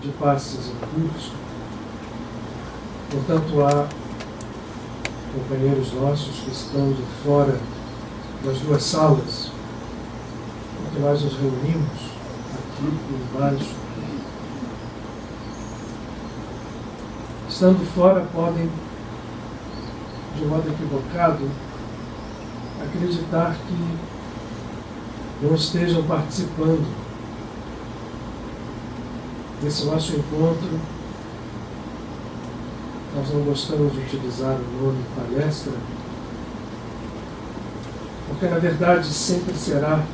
de passes em curso. Portanto, há companheiros nossos que estão de fora das duas salas, em que nós nos reunimos, aqui e embaixo. Estando fora, podem, de modo equivocado, acreditar que não estejam participando desse nosso encontro. Nós não gostamos de utilizar o nome palestra, porque na verdade sempre será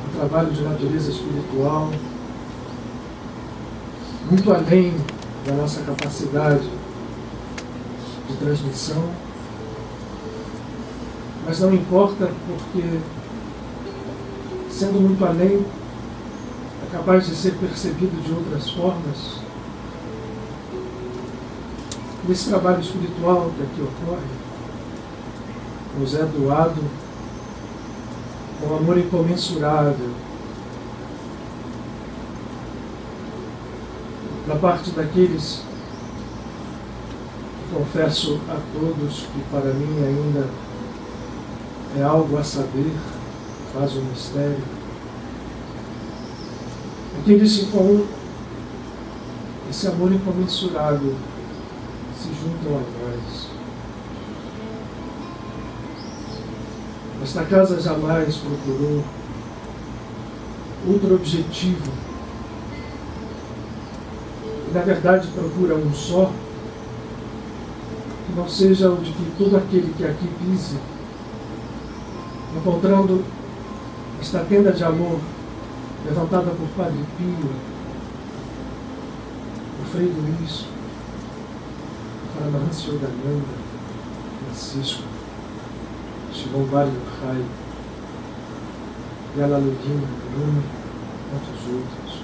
um trabalho de natureza espiritual, muito além da nossa capacidade de transmissão, mas não importa, porque sendo muito além, é capaz de ser percebido de outras formas. Nesse trabalho espiritual que aqui ocorre, nos é doado com amor incomensurável da parte daqueles que confesso a todos que para mim ainda é algo a saber, faz um mistério. Aqueles que com esse amor incomensurável se juntam a nós. Esta casa jamais procurou outro objetivo. E, na verdade, procura um só, que não seja o de que todo aquele que aqui pise, encontrando esta tenda de amor levantada por Padre Pio, por Frei Luís, Paramahantsa Yogananda, Francisco, Shimon Bar Yochai, Yalaludina, Bruno, tantos outros.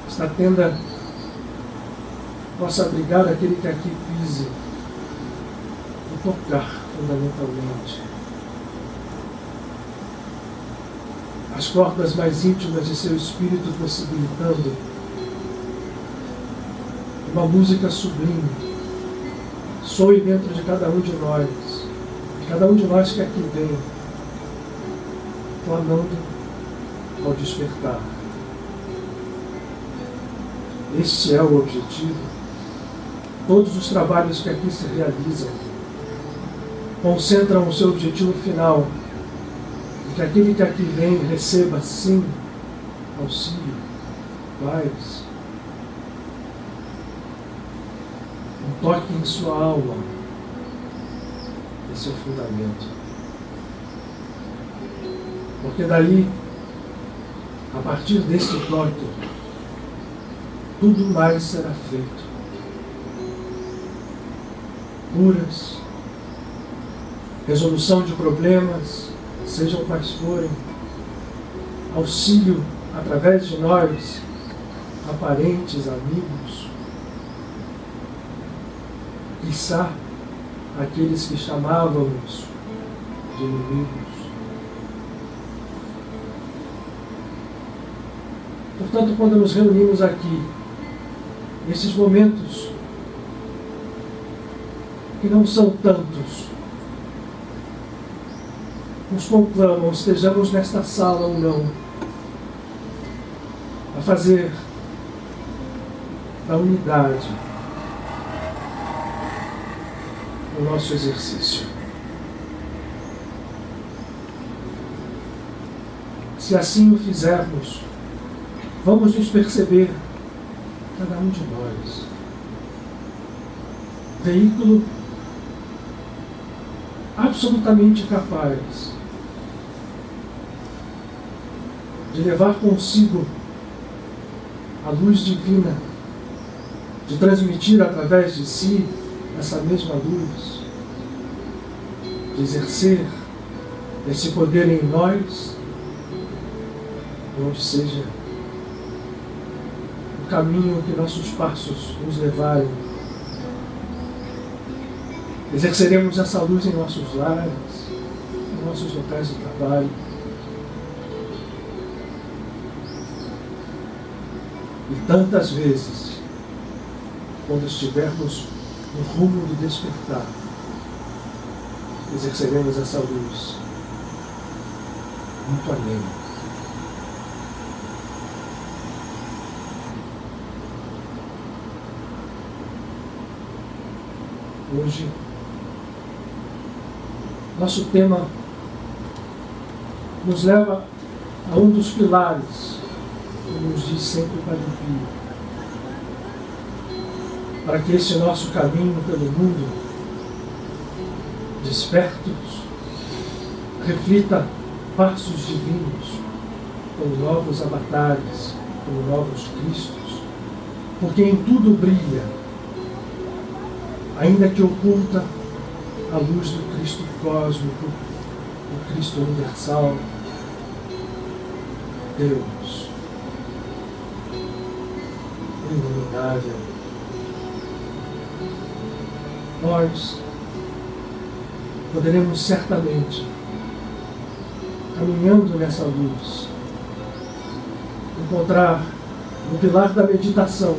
Esta tenda possa abrigar aquele que aqui pise e tocar fundamentalmente as cordas mais íntimas de seu espírito, possibilitando uma música sublime soe dentro de cada um de nós que aqui vem, clamando ao despertar. Este é o objetivo. Todos os trabalhos que aqui se realizam concentram o seu objetivo final, de que aquele que aqui vem receba, sim, auxílio, paz, um toque em sua alma. Esse é o fundamento. Porque daí, a partir deste toque, tudo mais será feito. Curas, resolução de problemas, sejam quais forem, auxílio através de nós, a parentes, amigos, quiçá aqueles que chamávamos de inimigos. Portanto, quando nos reunimos aqui, nesses momentos que não são tantos, nos conclamam, estejamos nesta sala ou não, a fazer da unidade o nosso exercício. Se assim o fizermos, vamos nos perceber, cada um de nós, veículo absolutamente capaz de levar consigo a luz divina, de transmitir através de si essa mesma luz, de exercer esse poder em nós, onde seja o caminho que nossos passos nos levarem. Exerceremos essa luz em nossos lares, em nossos locais de trabalho, E tantas vezes, quando estivermos no rumo do despertar, exerceremos essa luz muito além. Hoje, nosso tema nos leva a um dos pilares, como nos diz sempre o Padre Pio, para que esse nosso caminho pelo mundo, despertos, reflita passos divinos, como novos avatares, como novos Cristos, porque em tudo brilha, ainda que oculta, a luz do Cristo cósmico, do Cristo universal, Deus, inominável. Nós poderemos certamente, caminhando nessa luz, encontrar no pilar da meditação,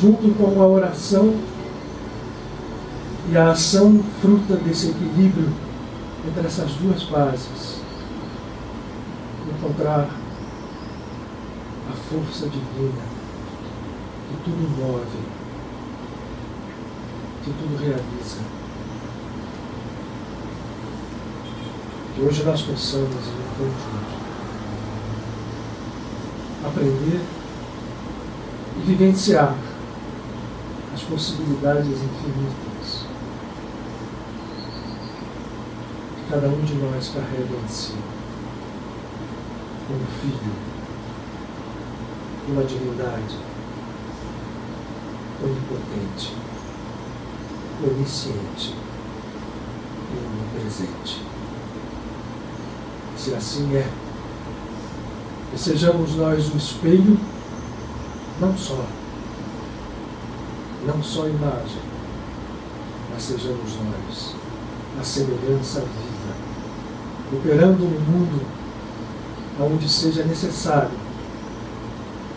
junto com a oração e a ação fruta desse equilíbrio entre essas duas bases, encontrar a força divina que tudo move, que tudo realiza. Que hoje nós possamos, em conjunto, aprender e vivenciar as possibilidades infinitas que cada um de nós carrega em si, como filho, uma divindade onipotente, onisciente e onipresente. Se assim é, que sejamos nós o espelho, não só imagem, mas sejamos nós a semelhança viva, operando no mundo onde seja necessário,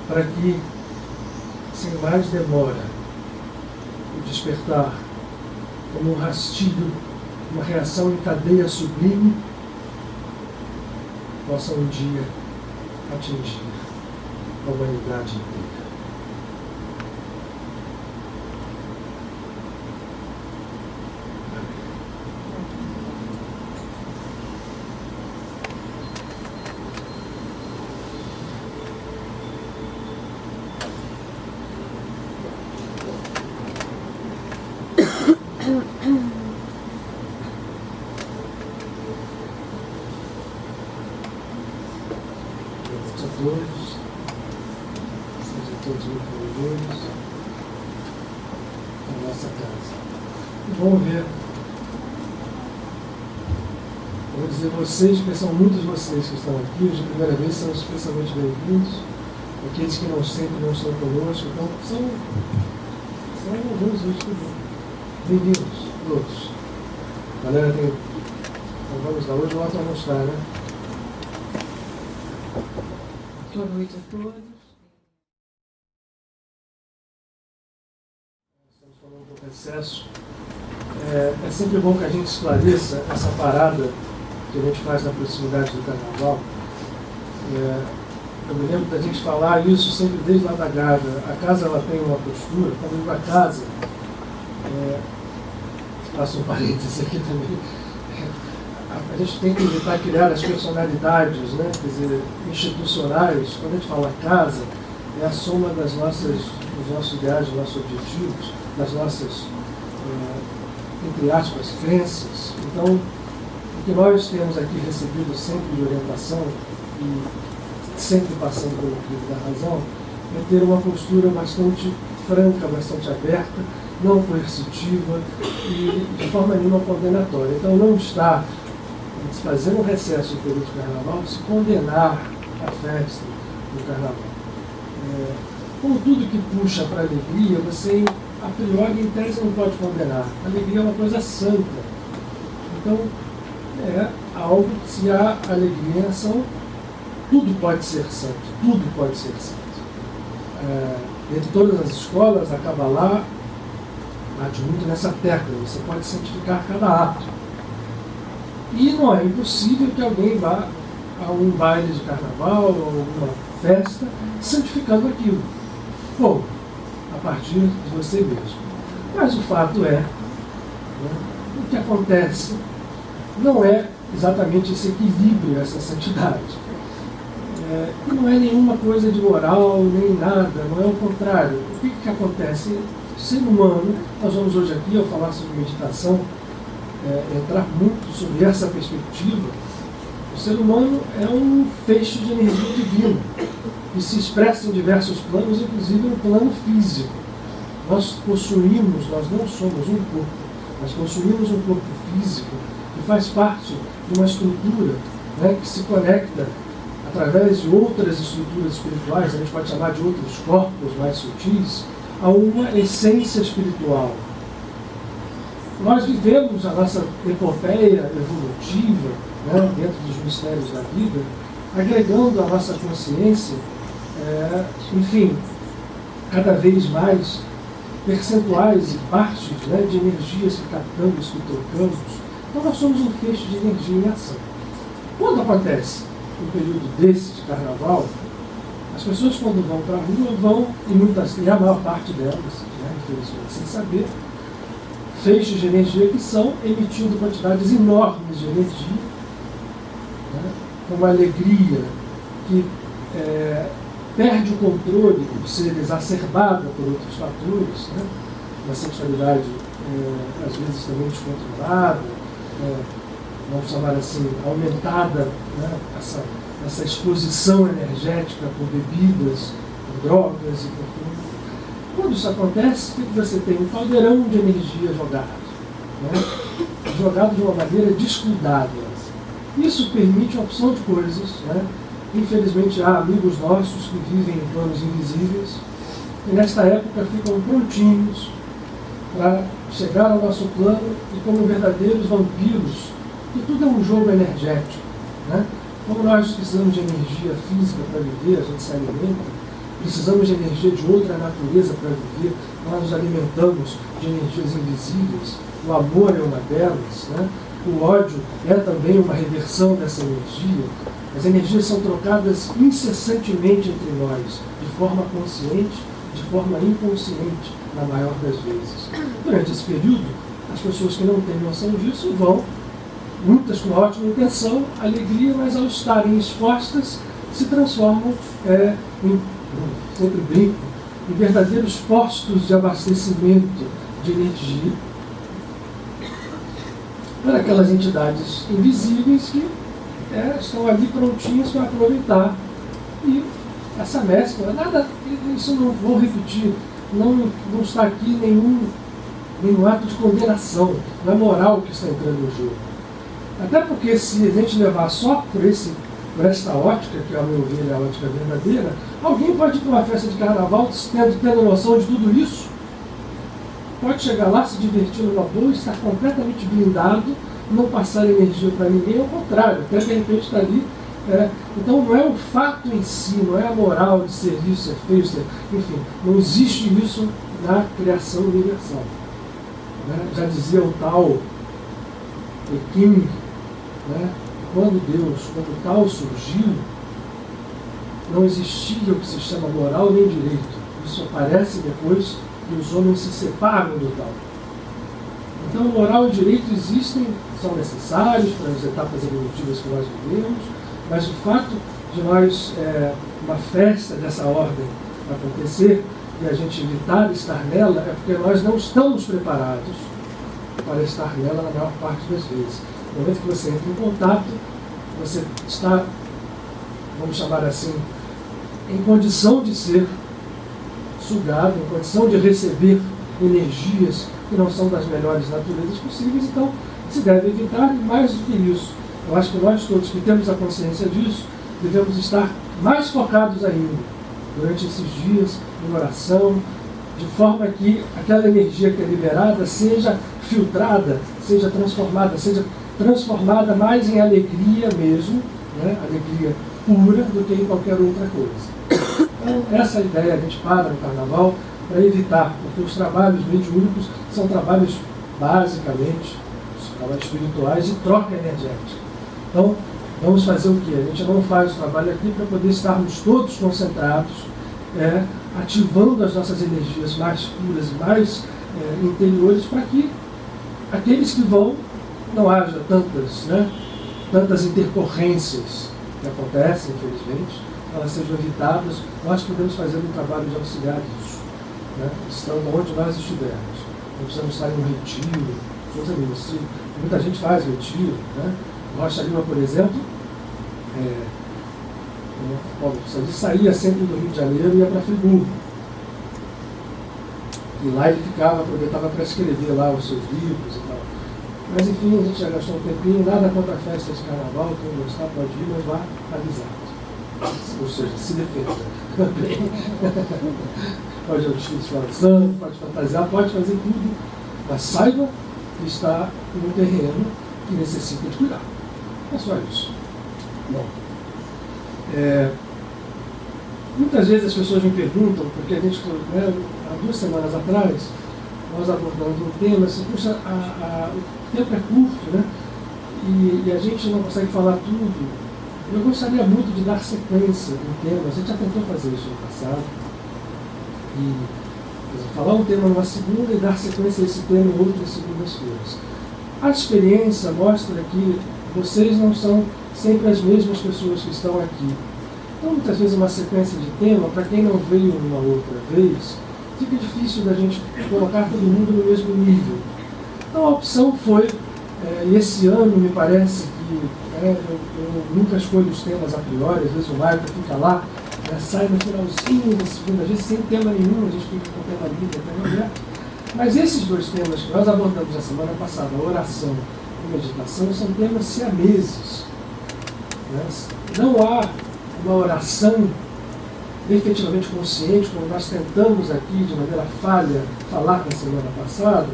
para que, sem mais demora, o despertar, como um rastilho, uma reação em cadeia sublime, possa um dia atingir a humanidade inteira. Sejam todos muito bem-vindos à nossa casa. E vamos ver, vou dizer vocês, porque são muitos vocês que estão aqui, os de primeira vez são especialmente bem-vindos, aqueles que não sempre não estão conosco, então são alguns hoje também. Bem-vindos, todos. A galera tem. Então vamos lá, hoje volta a mostrar, né? Boa noite a todos. Estamos falando do recesso. É sempre bom que a gente esclareça essa parada que a gente faz na proximidade do Carnaval. Eu me lembro da gente falar isso sempre desde lá da Gávea. A casa ela tem uma postura, quando eu digo a casa, faço um parênteses aqui também. A gente tem que evitar criar as personalidades, né? Quer dizer, institucionais. Quando a gente fala casa, é a soma dos nossos ideais, dos nossos objetivos, das nossas, entre aspas, crenças. Então, o que nós temos aqui recebido sempre de orientação, e sempre passando pelo crivo da razão, é ter uma postura bastante franca, bastante aberta, não coercitiva e de forma nenhuma condenatória. Então, não está fazer um recesso no período do Carnaval, se condenar a festa do Carnaval. Como tudo que puxa para a alegria, você, a priori, em tese, não pode condenar. A alegria é uma coisa santa. Então, é algo que, se há alegria em ação, tudo pode ser santo, tudo pode ser santo. entre todas as escolas, a Kabbalah bate muito nessa tecla. Você pode santificar cada ato. E não é impossível que alguém vá a um baile de carnaval ou alguma festa santificando aquilo. Bom, a partir de você mesmo. Mas o fato é, né, o que acontece não é exatamente esse equilíbrio, essa santidade. E não é nenhuma coisa de moral, nem nada, não é o contrário. O que acontece? O ser humano, nós vamos hoje aqui, ao falar sobre meditação, entrar muito sobre essa perspectiva. O ser humano é um feixe de energia divina, que se expressa em diversos planos, inclusive no plano físico. Nós possuímos, nós não somos um corpo, nós possuímos um corpo físico que faz parte de uma estrutura, né, que se conecta através de outras estruturas espirituais, a gente pode chamar de outros corpos mais sutis, a uma essência espiritual. Nós vivemos a nossa epopeia evolutiva, né, dentro dos mistérios da vida, agregando à nossa consciência, enfim, cada vez mais percentuais e partes, né, de energias que captamos, que trocamos. Então nós somos um feixe de energia em ação. Quando acontece um período desse de carnaval, as pessoas quando vão para a rua vão, e a maior parte delas, né, infelizmente sem saber, feixes de energia que são emitindo quantidades enormes de energia, né, com uma alegria que perde o controle de ser exacerbada por outros fatores, né, uma sexualidade às vezes também descontrolada, vamos chamar assim, aumentada, né, essa exposição energética por bebidas, por drogas e por tudo. Quando isso acontece, você tem um caldeirão de energia jogado, né, jogado de uma maneira descuidada. Isso permite uma opção de coisas, né? Infelizmente há amigos nossos que vivem em planos invisíveis e nesta época ficam prontinhos para chegar ao nosso plano e como verdadeiros vampiros, que tudo é um jogo energético, né? Como nós precisamos de energia física para viver, a gente se alimenta, precisamos de energia de outra natureza para viver, nós nos alimentamos de energias invisíveis, o amor é uma delas, né? O ódio é também uma reversão dessa energia. As energias são trocadas incessantemente entre nós, de forma consciente, de forma inconsciente, na maior das vezes. Durante esse período, as pessoas que não têm noção disso vão, muitas com ótima intenção, alegria, mas ao estarem expostas, se transformam sempre brinco, em verdadeiros postos de abastecimento de energia para aquelas entidades invisíveis que estão ali prontinhas para aproveitar. E essa mescla, nada, isso não vou repetir, não está aqui nenhum ato de condenação, não é moral que está entrando no jogo. Até porque se a gente levar só por esta ótica, que ao meu ver é a ótica verdadeira, alguém pode ir para uma festa de carnaval tendo noção de tudo isso, pode chegar lá, se divertir numa boa, estar completamente blindado, não passar energia para ninguém, ao contrário, até de repente está ali. Então não é o fato em si, não é a moral de ser isso, ser feio, enfim, não existe isso na criação universal. Né? Já dizia o tal Peking, né? Quando o tal surgiu, não existia o que se chama moral nem direito. Isso aparece depois que os homens se separam do tal. Então, moral e direito existem, são necessários para as etapas evolutivas que nós vivemos, mas o fato de nós, uma festa dessa ordem acontecer e a gente evitar estar nela, é porque nós não estamos preparados para estar nela na maior parte das vezes. No momento que você entra em contato, você está, vamos chamar assim, em condição de ser sugado, em condição de receber energias que não são das melhores naturezas possíveis, então se deve evitar. E mais do que isso, eu acho que nós todos que temos a consciência disso, devemos estar mais focados ainda durante esses dias em oração, de forma que aquela energia que é liberada seja filtrada, seja transformada mais em alegria mesmo, né? Alegria pura, do que em qualquer outra coisa. Então, essa é a ideia, a gente para no carnaval para evitar, porque os trabalhos mediúnicos são trabalhos basicamente, os trabalhos espirituais de troca energética. Então, vamos fazer o quê? A gente não faz o trabalho aqui para poder estarmos todos concentrados, ativando as nossas energias mais puras e mais interiores, para que aqueles que vão, não haja tantas intercorrências que acontecem, infelizmente, elas sejam evitadas. Nós podemos fazer um trabalho de auxiliar disso, estando onde nós estivermos. Não precisamos estar em um retiro, muita gente faz retiro. Rocha Lima, por exemplo, ele saía sempre do Rio de Janeiro e ia para Friburgo. E lá ele ficava, aproveitava para escrever lá os seus livros e tal. Mas enfim, a gente já gastou um tempinho, nada contra a festa de carnaval, quem gostar pode ir, mas vá avisado. Ou seja, se defenda. Pode ir ao desfile de Escola de Samba, pode fantasiar, pode fazer tudo, mas saiba que está em um terreno que necessita de cuidado. É só isso. Bom, muitas vezes as pessoas me perguntam, porque a gente, há 2 semanas atrás, nós abordamos um tema, assim, puxa, o tempo é curto, e a gente não consegue falar tudo. Eu gostaria muito de dar sequência no tema, a gente já tentou fazer isso no passado, e falar um tema numa segunda e dar sequência a esse tema em outras segundas-feiras. A experiência mostra que vocês não são sempre as mesmas pessoas que estão aqui. Então, muitas vezes, uma sequência de tema, para quem não veio uma outra vez, fica difícil da gente colocar todo mundo no mesmo nível. Então, a opção foi, e esse ano me parece que eu nunca escolho os temas a priori, às vezes o Marco fica lá, sai no finalzinho da segunda vez, sem tema nenhum, a gente fica com o tema livre, tema aberto. Mas esses 2 temas que nós abordamos na semana passada, a oração e meditação, são temas siameses. Não há uma oração efetivamente consciente, como nós tentamos aqui, de maneira falha, falar na semana passada,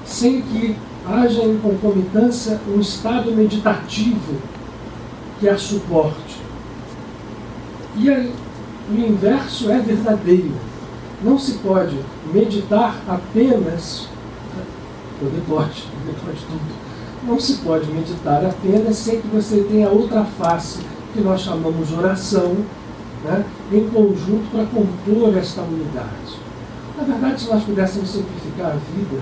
sem que haja em concomitância um estado meditativo que a suporte. E aí, o inverso é verdadeiro. Não se pode meditar apenas, poder pode tudo. Não se pode meditar apenas sem que você tenha outra face, que nós chamamos de oração, em conjunto para compor esta unidade. Na verdade, se nós pudéssemos simplificar a vida,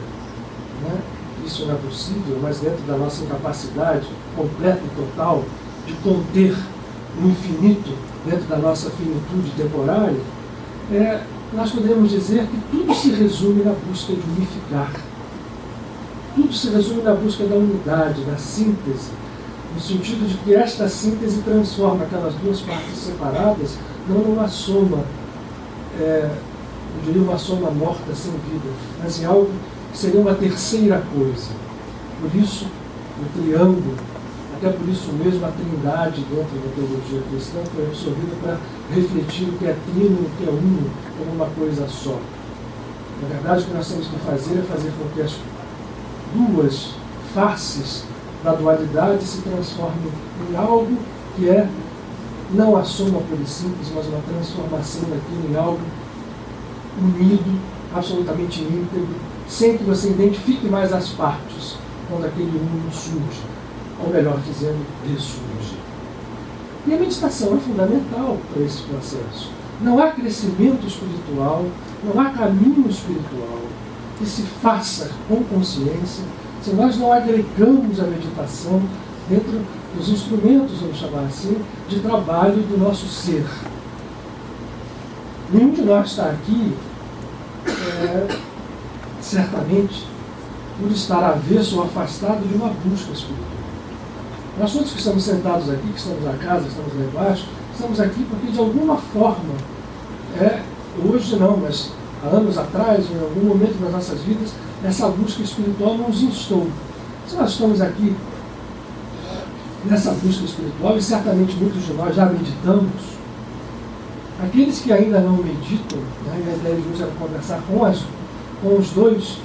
isso não é possível, mas dentro da nossa incapacidade completa e total de conter o infinito dentro da nossa finitude temporária, nós podemos dizer que tudo se resume na busca de unificar. Tudo se resume na busca da unidade, da síntese, no sentido de que esta síntese transforma aquelas 2 partes separadas não numa soma, eu diria uma soma morta, sem vida, mas em algo que seria uma terceira coisa. Por isso, o triângulo, até por isso mesmo a trindade dentro da teologia cristã foi absorvida para refletir o que é trino e o que é uno como uma coisa só. Na verdade, o que nós temos que fazer é fazer com que as 2 faces da dualidade se transformem em algo que é não a soma pura e simples, mas uma transformação daquilo em algo unido, absolutamente íntegro, sem que você identifique mais as partes quando aquele uno surge, ou melhor dizendo, ressurge. E a meditação é fundamental para esse processo. Não há crescimento espiritual, não há caminho espiritual que se faça com consciência se nós não agregamos a meditação dentro dos instrumentos, vamos chamar assim, de trabalho do nosso ser. Nenhum de nós está aqui, certamente, por estar avesso ou afastado de uma busca espiritual. Nós todos que estamos sentados aqui, que estamos na casa, que estamos lá embaixo, estamos aqui porque de alguma forma, hoje não, mas há anos atrás, ou em algum momento das nossas vidas, essa busca espiritual nos instou. Se nós estamos aqui nessa busca espiritual, e certamente muitos de nós já meditamos, aqueles que ainda não meditam, e a ideia de hoje é conversar com os dois,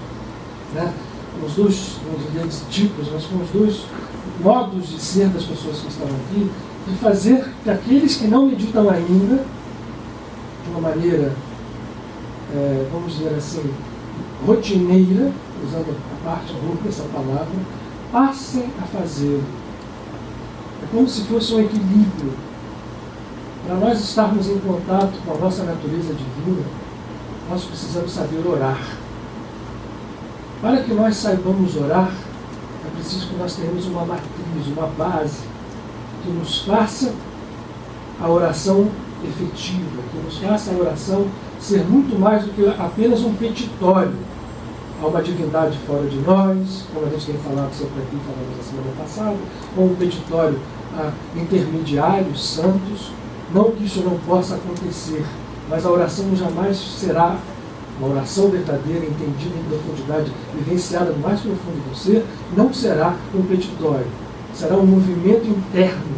os dois, não diria tipos, mas com os 2 modos de ser das pessoas que estão aqui, de fazer que aqueles que não meditam ainda de uma maneira, vamos dizer assim, rotineira, usando a parte boa dessa palavra, passem a fazê-lo. É como se fosse um equilíbrio. Para nós estarmos em contato com a nossa natureza divina, nós precisamos saber orar. Para que nós saibamos orar, é preciso que nós tenhamos uma matriz, uma base, que nos faça a oração efetiva, que nos faça a oração ser muito mais do que apenas um petitório a uma divindade fora de nós, como a gente tem falado sobre aqui, falamos na semana passada, ou um petitório a intermediários santos. Não que isso não possa acontecer, mas a oração jamais será uma oração verdadeira, entendida em profundidade, vivenciada no mais profundo do ser, não será um petitório, será um movimento interno,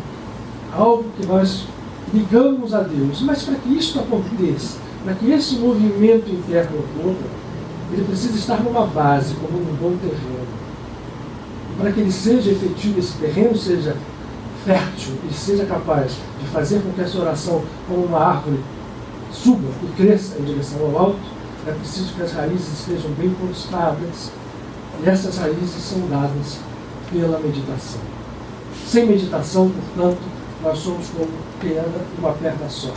algo que nós ligamos a Deus. Mas para que isso aconteça, para que esse movimento interno ocorra, ele precisa estar numa base, como num bom terreno. E para que ele seja efetivo, esse terreno seja fértil e seja capaz de fazer com que essa oração, como uma árvore, suba e cresça em direção ao alto, é preciso que as raízes estejam bem postadas, e essas raízes são dadas pela meditação. Sem meditação, portanto, nós somos como quem anda com uma perna só.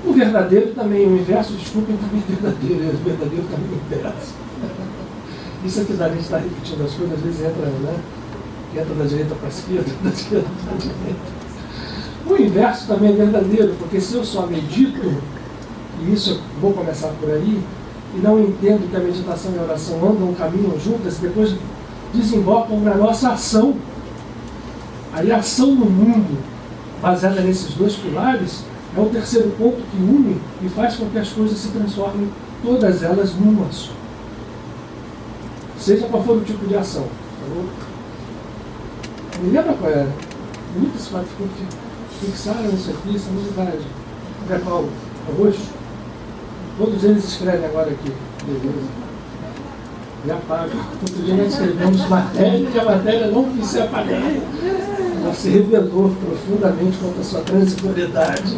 O verdadeiro também, o inverso, desculpem, também é verdadeiro, e o verdadeiro também é o inverso. Isso aqui da gente está repetindo as coisas, às vezes entra, né? Entra da direita para a esquerda, da esquerda para a direita. O inverso também é verdadeiro, porque se eu só medito, e isso eu vou começar por aí, e não entendo que a meditação e a oração andam, caminham juntas, depois desembocam na nossa ação. Aí a ação no mundo, baseada nesses dois pilares, é o terceiro ponto que une e faz com que as coisas se transformem, todas elas, numa só. Seja qual for o tipo de ação. Tá bom? Me lembra qual era? Muitas fatos fixaram isso aqui, essa novidade. É Paulo, roxo. Todos eles escrevem agora aqui. Beleza. E apaga. Outro dia nós escrevemos matéria e a matéria não quis ser apagada. Ela se revelou profundamente contra a sua transitoriedade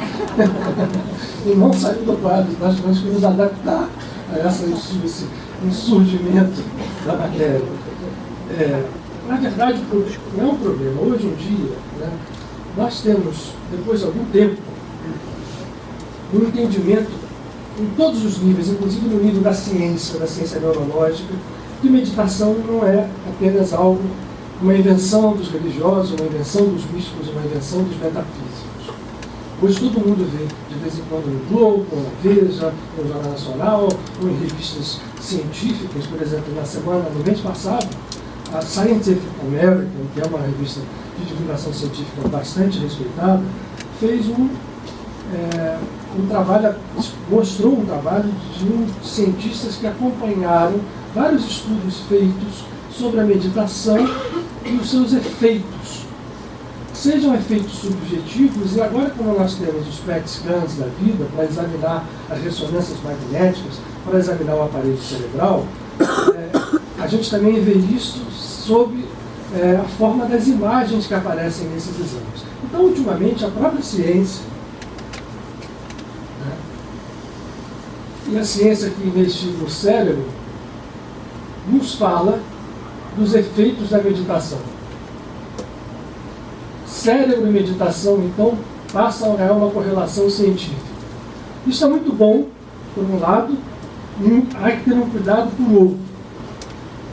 e não saiu do quadro. Nós tivemos que nos adaptar a esse insurgimento da matéria. Na verdade, não é um problema. Hoje em dia, né, nós temos, depois de algum tempo, um entendimento em todos os níveis, inclusive no nível da ciência neurológica, que meditação não é apenas algo, uma invenção dos religiosos, uma invenção dos místicos, uma invenção dos metafísicos. Hoje todo mundo vê, de vez em quando, no Globo, ou na Veja, no Jornal Nacional, ou em revistas científicas. Por exemplo, no mês passado, a Scientific American, que é uma revista de divulgação científica bastante respeitada, fez um trabalho, mostrou um trabalho de cientistas que acompanharam vários estudos feitos sobre a meditação e os seus efeitos. Sejam efeitos subjetivos, e agora como nós temos os PET scans da vida para examinar as ressonâncias magnéticas, para examinar o aparelho cerebral, a gente também vê isso sob a forma das imagens que aparecem nesses exames. Então, ultimamente, a própria ciência, né, e a ciência que investiga o cérebro, nos fala dos efeitos da meditação. Cérebro e meditação, então, passam a uma correlação científica. Isso é muito bom, por um lado, e há que ter um cuidado por outro.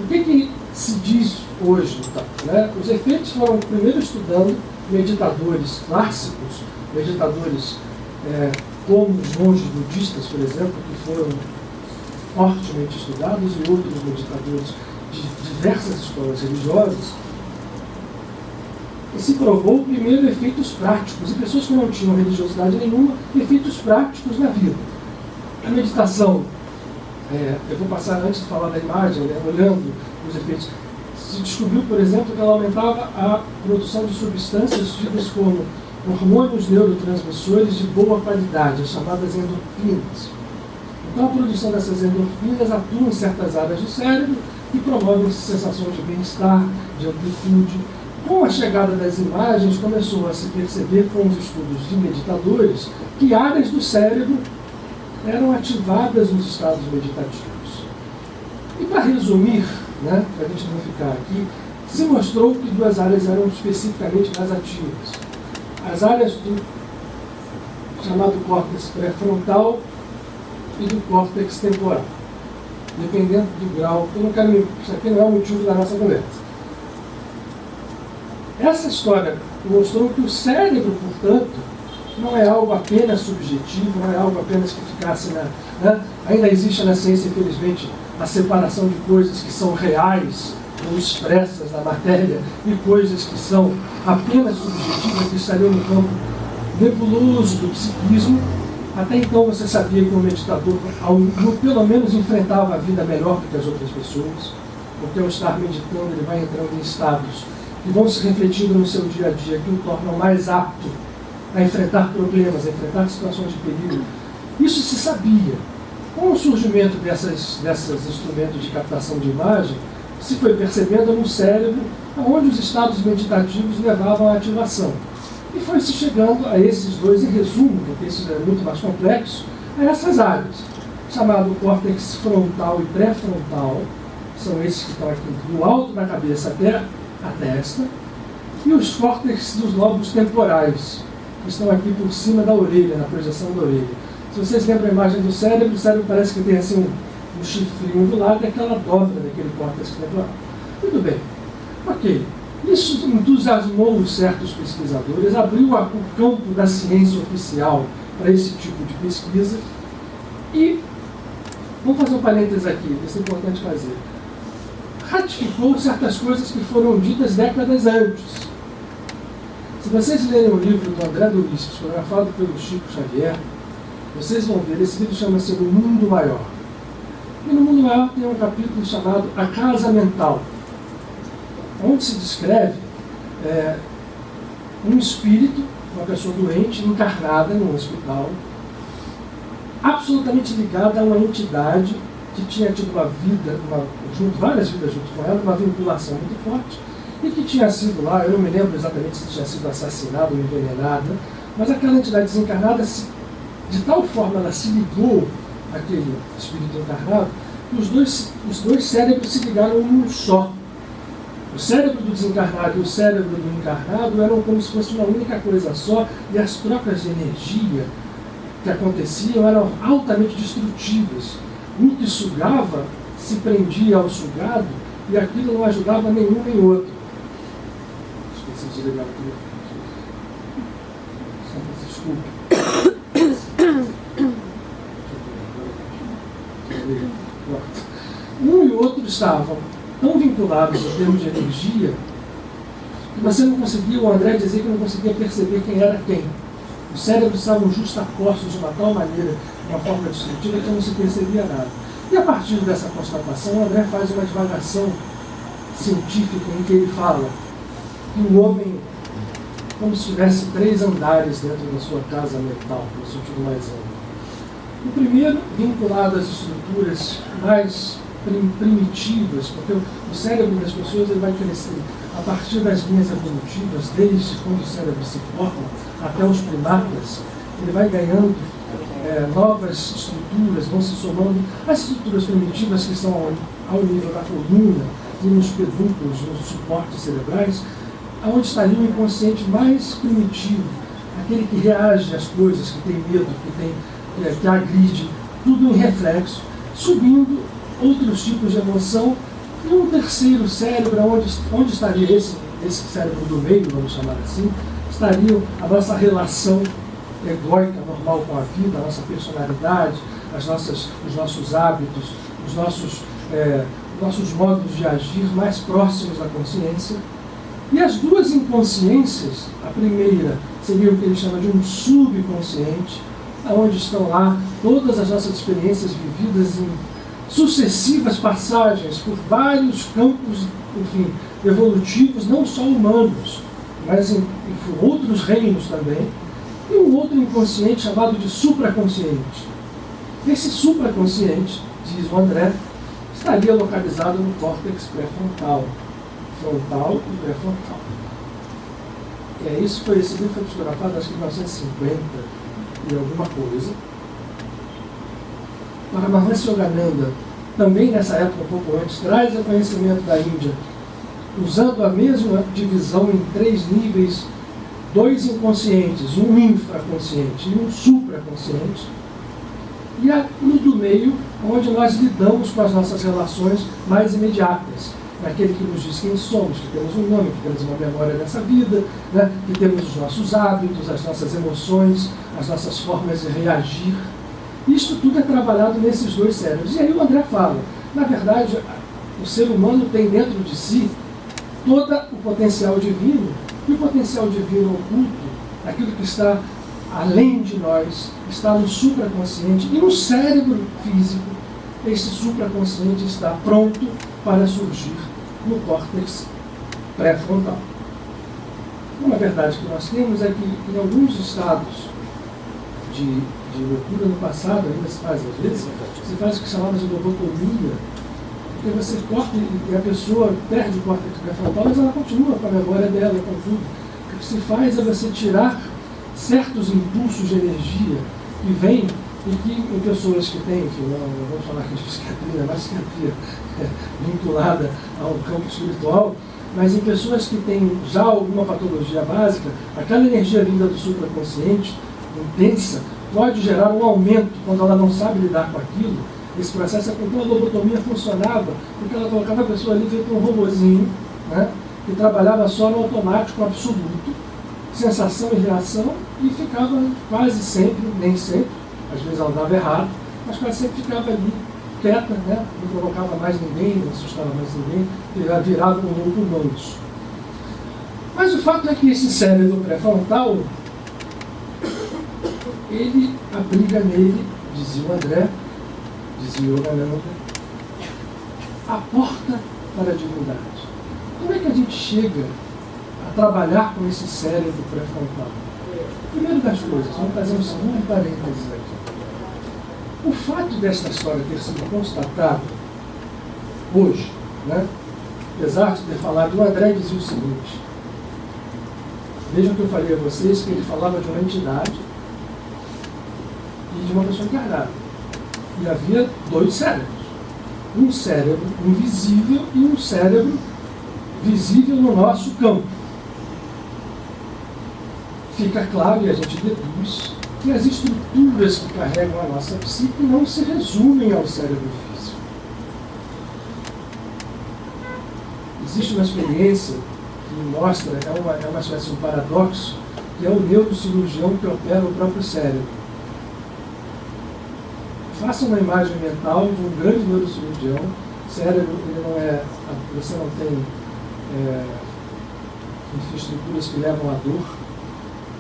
O que se diz hoje, então, né? Os efeitos foram primeiro estudando meditadores clássicos, meditadores como os monges budistas, por exemplo, que foram fortemente estudados, e outros meditadores de diversas escolas religiosas, e se provou primeiro efeitos práticos, e pessoas que não tinham religiosidade nenhuma, efeitos práticos na vida. A meditação, eu vou passar antes de falar da imagem, né, olhando os efeitos, se descobriu, por exemplo, que ela aumentava a produção de substâncias tidas como hormônios neurotransmissores de boa qualidade, as chamadas endorfinas. Então a produção dessas endorfinas atua em certas áreas do cérebro e promovem sensações de bem-estar, de amplitude. Com a chegada das imagens, começou a se perceber com os estudos de meditadores que áreas do cérebro eram ativadas nos estados meditativos. E para resumir, né, para a gente não ficar aqui, se mostrou que duas áreas eram especificamente mais ativas. As áreas do chamado córtex pré-frontal e do córtex temporal, dependendo do grau. Eu não quero, isso aqui não é o motivo da nossa conversa. Essa história mostrou que o cérebro, portanto, não é algo apenas subjetivo, não é algo apenas que ficasse na... Né? Ainda existe na ciência, infelizmente, a separação de coisas que são reais ou expressas na matéria e coisas que são apenas subjetivas, que estariam no campo nebuloso do psiquismo. Até então você sabia que um meditador, pelo menos, enfrentava a vida melhor do que as outras pessoas, porque ao estar meditando ele vai entrando em estados que vão se refletindo no seu dia a dia, que o tornam mais apto a enfrentar problemas, a enfrentar situações de perigo. Isso se sabia. Com o surgimento desses instrumentos de captação de imagem, se foi percebendo no cérebro onde os estados meditativos levavam à ativação. E foi se chegando a esses dois, em resumo, porque isso é muito mais complexo, a essas áreas, chamado córtex frontal e pré-frontal, são esses que estão aqui do alto da cabeça até a testa, e os córtex dos lobos temporais, que estão aqui por cima da orelha, na projeção da orelha. Se vocês lembram a imagem do cérebro, o cérebro parece que tem assim um chifrinho do lado e aquela dobra daquele córtex temporal. Muito bem. Ok. Isso entusiasmou certos pesquisadores, abriu o campo da ciência oficial para esse tipo de pesquisa e, vamos fazer um parênteses aqui, isso é importante fazer, ratificou certas coisas que foram ditas décadas antes. Se vocês lerem o livro do André Luiz, psicografado pelo Chico Xavier, vocês vão ver, esse livro chama-se O Mundo Maior. E no Mundo Maior tem um capítulo chamado A Casa Mental, onde se descreve um espírito, uma pessoa doente, encarnada num hospital, absolutamente ligada a uma entidade que tinha tido uma vida, várias vidas junto com ela, uma vinculação muito forte, e que tinha sido lá, eu não me lembro exatamente se tinha sido assassinada ou envenenada, mas aquela entidade desencarnada, de tal forma ela se ligou àquele espírito encarnado, que os dois cérebros se ligaram num só. O cérebro do desencarnado e o cérebro do encarnado eram como se fosse uma única coisa só, e as trocas de energia que aconteciam eram altamente destrutivas. Um que sugava se prendia ao sugado e aquilo não ajudava nenhum nem outro. Esqueci de ligar aqui. Desculpe. Um e o outro estavam tão vinculados em termos de energia que você não conseguia, o André dizia que não conseguia perceber quem era quem. Os cérebros estavam justapostos de uma tal maneira, de uma forma destrutiva, que não se percebia nada. E a partir dessa constatação, o André faz uma divagação científica em que ele fala que o homem, como se tivesse 3 andares dentro da sua casa mental, no sentido mais amplo. O primeiro, vinculado às estruturas mais primitivas, porque o cérebro das pessoas ele vai crescer a partir das linhas evolutivas, desde quando o cérebro se forma até os primatas, ele vai ganhando novas estruturas, vão se somando as estruturas primitivas que estão ao nível da coluna e nos pedúnculos, nos suportes cerebrais, onde estaria o inconsciente mais primitivo, aquele que reage às coisas, que tem medo, que agride, tudo em reflexo, subindo outros tipos de emoção, e um terceiro cérebro, onde estaria esse cérebro do meio, vamos chamar assim, estaria a nossa relação egóica normal com a vida, a nossa personalidade, os nossos hábitos, os nossos modos de agir mais próximos da consciência. E as duas inconsciências, a primeira seria o que ele chama de um subconsciente, onde estão lá todas as nossas experiências vividas em sucessivas passagens por vários campos, enfim, evolutivos, não só humanos, mas em outros reinos também, e um outro inconsciente chamado de supraconsciente. Esse supraconsciente, diz o André, estaria localizado no córtex pré-frontal, frontal e pré-frontal. Esse livro foi psicografado acho que em 1950 e alguma coisa. Paramahansa Yogananda, também nessa época, um pouco antes, traz o conhecimento da Índia, usando a mesma divisão em 3 níveis, 2 inconscientes, um infraconsciente e um supraconsciente, e no do meio, onde nós lidamos com as nossas relações mais imediatas, naquele que nos diz quem somos, que temos um nome, que temos uma memória dessa vida, né? Que temos os nossos hábitos, as nossas emoções, as nossas formas de reagir. Isto tudo é trabalhado nesses 2 cérebros. E aí o André fala, na verdade, o ser humano tem dentro de si todo o potencial divino, e o potencial divino oculto, aquilo que está além de nós, está no supraconsciente, e no cérebro físico, esse supraconsciente está pronto para surgir no córtex pré-frontal. Uma verdade que nós temos é que em alguns estados de loucura no passado, ainda se faz às vezes, se faz o que chamamos de lobotomia, porque você corta e a pessoa perde o córtex pré-frontal, mas ela continua com a memória dela, com tudo. O que se faz é você tirar certos impulsos de energia que vêm e que em pessoas que têm, que não vamos falar aqui de psiquiatria, mas psiquiatria vinculada ao campo espiritual, mas em pessoas que têm já alguma patologia básica, aquela energia vinda do supraconsciente, intensa, pode gerar um aumento quando ela não sabe lidar com aquilo. Esse processo é como a lobotomia funcionava, porque ela colocava a pessoa ali feito um robozinho, né, que trabalhava só no automático absoluto, sensação e reação, e ficava quase sempre, nem sempre, às vezes ela dava errado, mas quase sempre ficava ali, quieta, né? Não provocava mais ninguém, não assustava mais ninguém, virava um louco manso. Mas o fato é que esse cérebro pré-frontal, ele abriga nele, dizia o André, dizia o Yogananda, a porta para a divindade. Como é que a gente chega a trabalhar com esse cérebro pré-frontal? Primeiro das coisas, vamos fazer um segundo parênteses aqui. O fato desta história ter sido constatado hoje, né, apesar de ter falado, o André dizia o seguinte, vejam que eu falei a vocês que ele falava de uma entidade e de uma pessoa encarnada. E havia 2 cérebros. Um cérebro invisível e um cérebro visível no nosso campo. Fica claro, e a gente deduz, que as estruturas que carregam a nossa psique não se resumem ao cérebro físico. Existe uma experiência que mostra, é uma espécie de um paradoxo, que é o neurocirurgião que opera o próprio cérebro. Faça uma imagem mental de um grande neurocirurgião. O cérebro, ele não é, você não tem infraestruturas que levam à dor.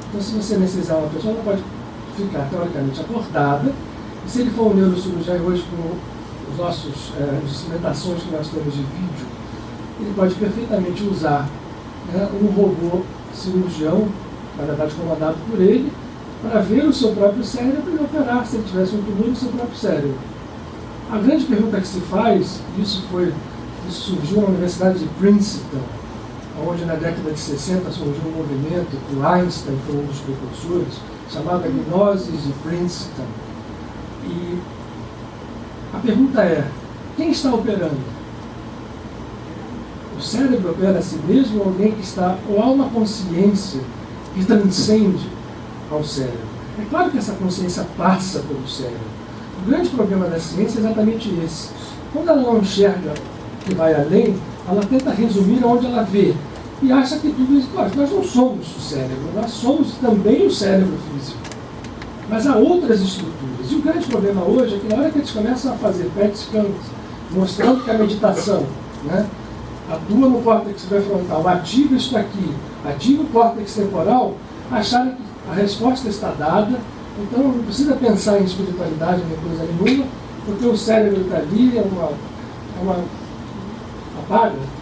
Então, se você anestesiar uma pessoa, ela pode ficar, teoricamente, acordada. E se ele for um neurocirurgião hoje, com os nossos instrumentações que nós temos de vídeo, ele pode perfeitamente usar, né, um robô cirurgião, na verdade comandado por ele, para ver o seu próprio cérebro e operar, se ele tivesse um tumor no seu próprio cérebro. A grande pergunta que se faz, isso surgiu na Universidade de Princeton, onde na década de 60 surgiu um movimento, que o Einstein foi um dos precursores, chamado Gnosis de Princeton. E a pergunta é, quem está operando? O cérebro opera a si mesmo ou alguém que está, ou há uma consciência que transcende ao cérebro? É claro que essa consciência passa pelo cérebro. O grande problema da ciência é exatamente esse. Quando ela não enxerga que vai além, ela tenta resumir onde ela vê. E acha que tudo isso... Nós não somos o cérebro, nós somos também o cérebro físico. Mas há outras estruturas. E o grande problema hoje é que na hora que eles começam a fazer PET scans, mostrando que a meditação, né, atua no córtex pré-frontal, ativa isso aqui, ativa o córtex temporal, acharem que a resposta está dada, então não precisa pensar em espiritualidade nem coisa nenhuma, porque o cérebro está ali, é uma apaga.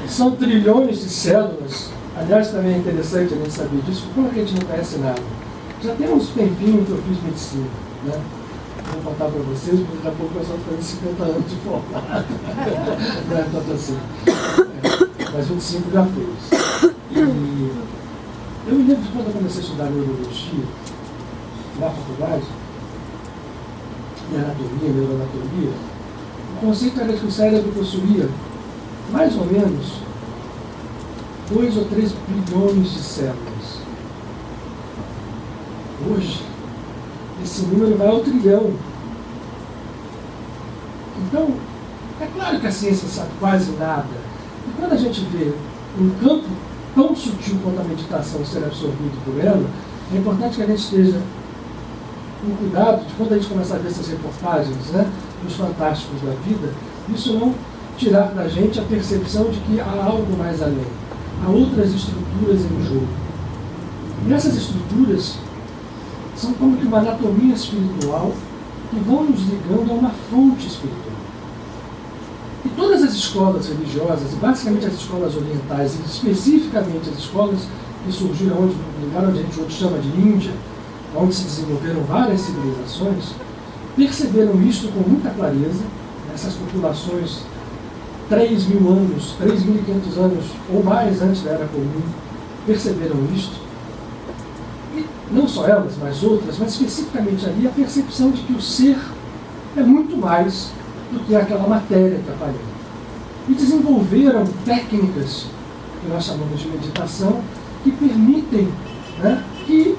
São trilhões de células. Aliás, também é interessante a gente saber disso, como é que a gente não conhece nada. Já tem uns tempinhos que eu fiz medicina, né? Vou contar para vocês, porque daqui a pouco eu só estou 50 anos de formado. Não é tanto assim. Mas 25 já fez. E eu me lembro de quando eu comecei a estudar neurologia, na faculdade, de anatomia, neuroanatomia, o conceito era que o cérebro possuía mais ou menos 2 ou 3 bilhões de células. Hoje, esse número vai ao trilhão. Então, é claro que a ciência sabe quase nada. E quando a gente vê um campo tão sutil quanto a meditação ser absorvido por ela, é importante que a gente esteja com cuidado de quando a gente começar a ver essas reportagens, né, dos fantásticos da vida, isso não tirar da gente a percepção de que há algo mais além. Há outras estruturas em jogo. E essas estruturas são como que uma anatomia espiritual que vão nos ligando a uma fonte espiritual. E todas as escolas religiosas, basicamente as escolas orientais, e especificamente as escolas que surgiram no lugar onde a gente hoje chama de Índia, onde se desenvolveram várias civilizações, perceberam isto com muita clareza. Essas populações, 3.000 anos, 3.500 anos ou mais antes da Era Comum, perceberam isto. E não só elas, mas outras, mas especificamente ali a percepção de que o ser é muito mais do que aquela matéria que aparenta. E desenvolveram técnicas que nós chamamos de meditação, que permitem, né, que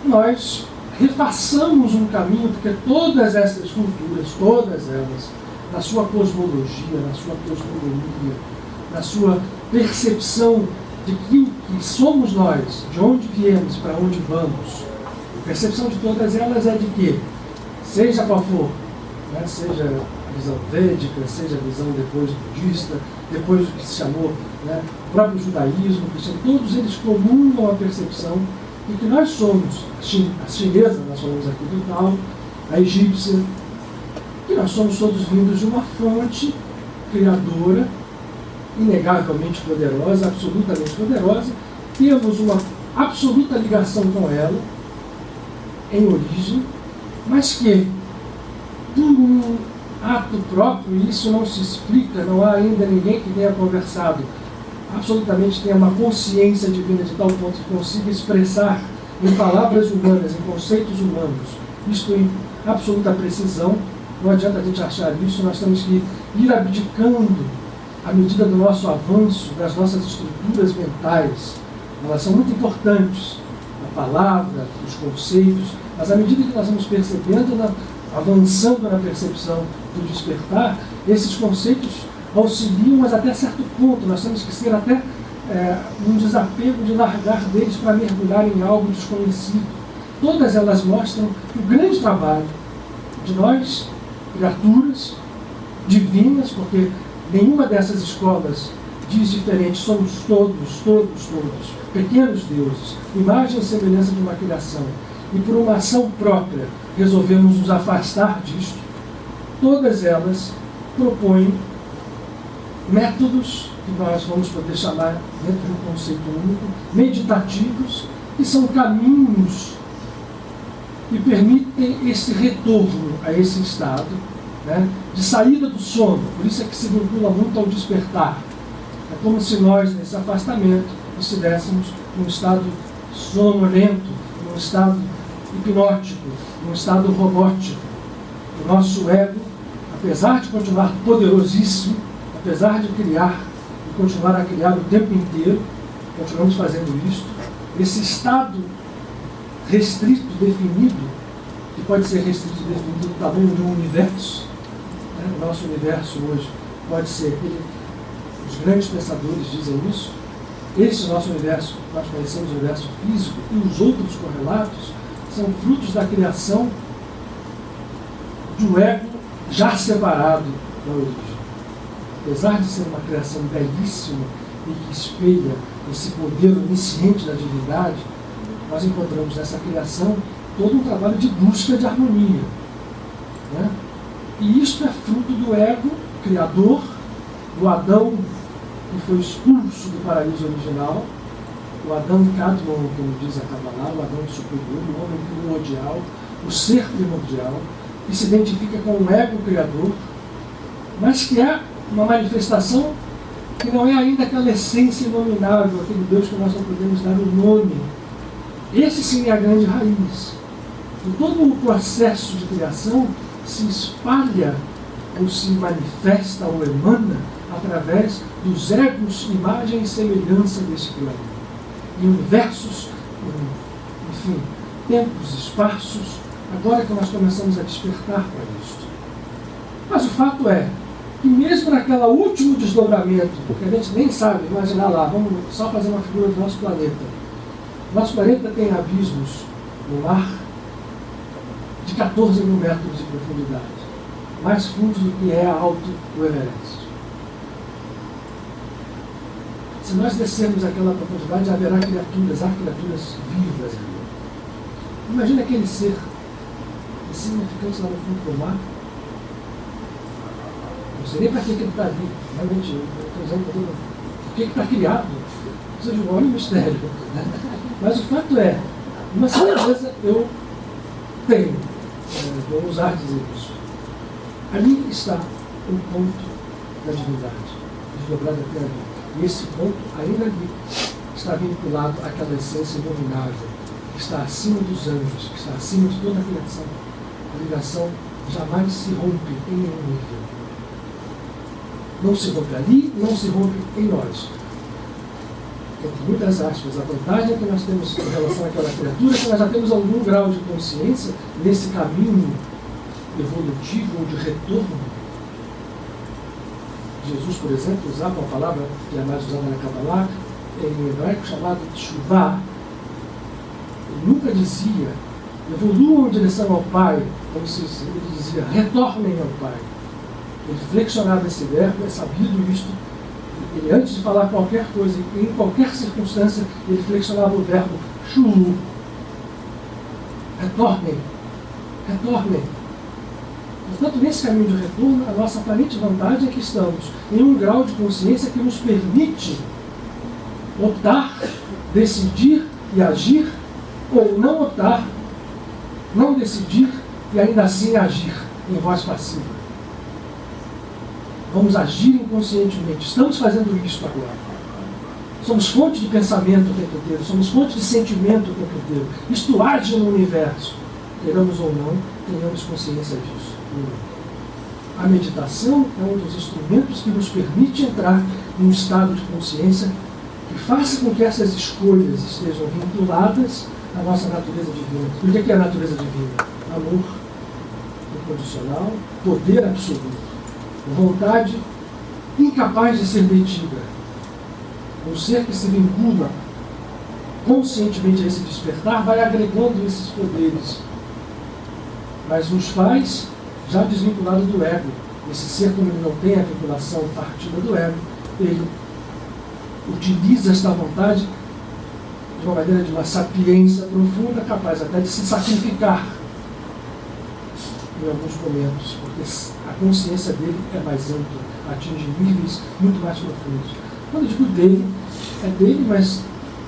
nós refaçamos um caminho, porque todas essas culturas, todas elas, na sua cosmologia, na sua cosmogonia, na sua percepção de que somos nós, de onde viemos, para onde vamos, a percepção de todas elas é de que, seja qual for, né, seja a visão védica, seja a visão depois budista, depois do que se chamou, né, o próprio judaísmo, todos eles comungam a percepção de que nós somos, a chinesa, nós falamos aqui do Tao, a egípcia, que nós somos todos vindos de uma fonte criadora, inegavelmente poderosa, absolutamente poderosa, temos uma absoluta ligação com ela, em origem, mas que, por um ato próprio, e isso não se explica, não há ainda ninguém que tenha conversado, absolutamente tenha uma consciência divina de tal ponto que consiga expressar em palavras humanas, em conceitos humanos, isto em absoluta precisão. Não adianta a gente achar isso, nós temos que ir abdicando à medida do nosso avanço, das nossas estruturas mentais. Elas são muito importantes, a palavra, os conceitos, mas à medida que nós vamos percebendo, avançando na percepção do despertar, esses conceitos auxiliam, mas até certo ponto. Nós temos que ser até um desapego de largar deles para mergulhar em algo desconhecido. Todas elas mostram que o grande trabalho de nós, criaturas divinas, porque nenhuma dessas escolas diz diferente, somos todos pequenos deuses, imagem e semelhança de uma criação, e por uma ação própria resolvemos nos afastar disto. Todas elas propõem métodos que nós vamos poder chamar, dentro de um conceito único, meditativos, que são caminhos que permitem esse retorno a esse estado, né, de saída do sono. Por isso é que se vincula muito ao despertar. É como se nós, nesse afastamento, estivéssemos num estado sonolento, num estado hipnótico, num estado robótico. O nosso ego, apesar de continuar poderosíssimo, apesar de criar e continuar a criar o tempo inteiro, continuamos fazendo isso, esse estado restrito, definido, que pode ser restrito e definido do tamanho de um universo, né? O nosso universo hoje pode ser, os grandes pensadores dizem isso, esse nosso universo, nós conhecemos o universo físico, e os outros correlatos são frutos da criação do ego já separado da origem. Apesar de ser uma criação belíssima e que espelha esse poder onisciente da divindade, nós encontramos nessa criação todo um trabalho de busca de harmonia, né? E isto é fruto do ego criador, do Adão que foi expulso do paraíso original, o Adão Kadmon, como diz a Kabbalah, o Adão superior, o homem primordial, o ser primordial, que se identifica com o ego criador, mas que é uma manifestação que não é ainda aquela essência inominável, aquele Deus que nós não podemos dar o nome. Esse sim é a grande raiz. E todo o processo de criação se espalha ou se manifesta ou emana através dos egos, imagem e semelhança desse plano. Em universos, enfim, tempos, espaços, agora que nós começamos a despertar para isso. Mas o fato é que mesmo naquela último desdobramento, porque a gente nem sabe imaginar lá, vamos só fazer uma figura do nosso planeta. Nosso planeta tem abismos no mar de 14 mil metros de profundidade, mais fundos do que é alto o Everest. Se nós descermos aquela profundidade, haverá criaturas, há criaturas vivas ali. Imagina aquele ser insignificante lá no fundo do mar. Não sei nem para que ele está ali. Realmente, eu estou dizendo por que está criado. Precisa de um homem mistério. Mas o fato é, uma certeza eu tenho, vou usar dizer isso. Ali está o ponto da divindade, desdobrado até ali. E esse ponto, ainda ali, está vinculado àquela essência inominável, que está acima dos anjos, que está acima de toda a criação. A ligação jamais se rompe em nenhum nível. Não se rompe ali, não se rompe em nós. Entre muitas aspas, a vantagem que nós temos em relação àquela criatura é que nós já temos algum grau de consciência nesse caminho evolutivo ou de retorno. Jesus, por exemplo, usava uma palavra que é mais usada na Kabbalah, em hebraico, chamada Teshuvah. Ele nunca dizia, evoluam em direção ao Pai, como se ele dizia, retornem ao Pai. Ele flexionava esse verbo, é sabido isto. Ele, antes de falar qualquer coisa, em qualquer circunstância, ele flexionava o verbo shuvu. Retornem. Retornem. Portanto, nesse caminho de retorno, a nossa aparente vantagem é que estamos em um grau de consciência que nos permite optar, decidir e agir, ou não optar, não decidir e ainda assim agir em voz passiva. Vamos agir inconscientemente. Estamos fazendo isso agora. Somos fonte de pensamento o tempo inteiro, somos fonte de sentimento o tempo inteiro. Isto age no universo. Queiramos ou não, tenhamos consciência disso. A meditação é um dos instrumentos que nos permite entrar em um estado de consciência que faça com que essas escolhas estejam vinculadas à nossa natureza divina. E o que é a natureza divina? Amor incondicional, poder absoluto, vontade incapaz de ser detida. Um ser que se vincula conscientemente a esse despertar vai agregando esses poderes, mas nos faz já desvinculado do ego. Esse ser, como ele não tem a vinculação partida do ego, ele utiliza esta vontade de uma maneira de uma sapiência profunda, capaz até de se sacrificar em alguns momentos, porque a consciência dele é mais ampla, atinge níveis muito mais profundos. Quando eu digo dele, é dele, mas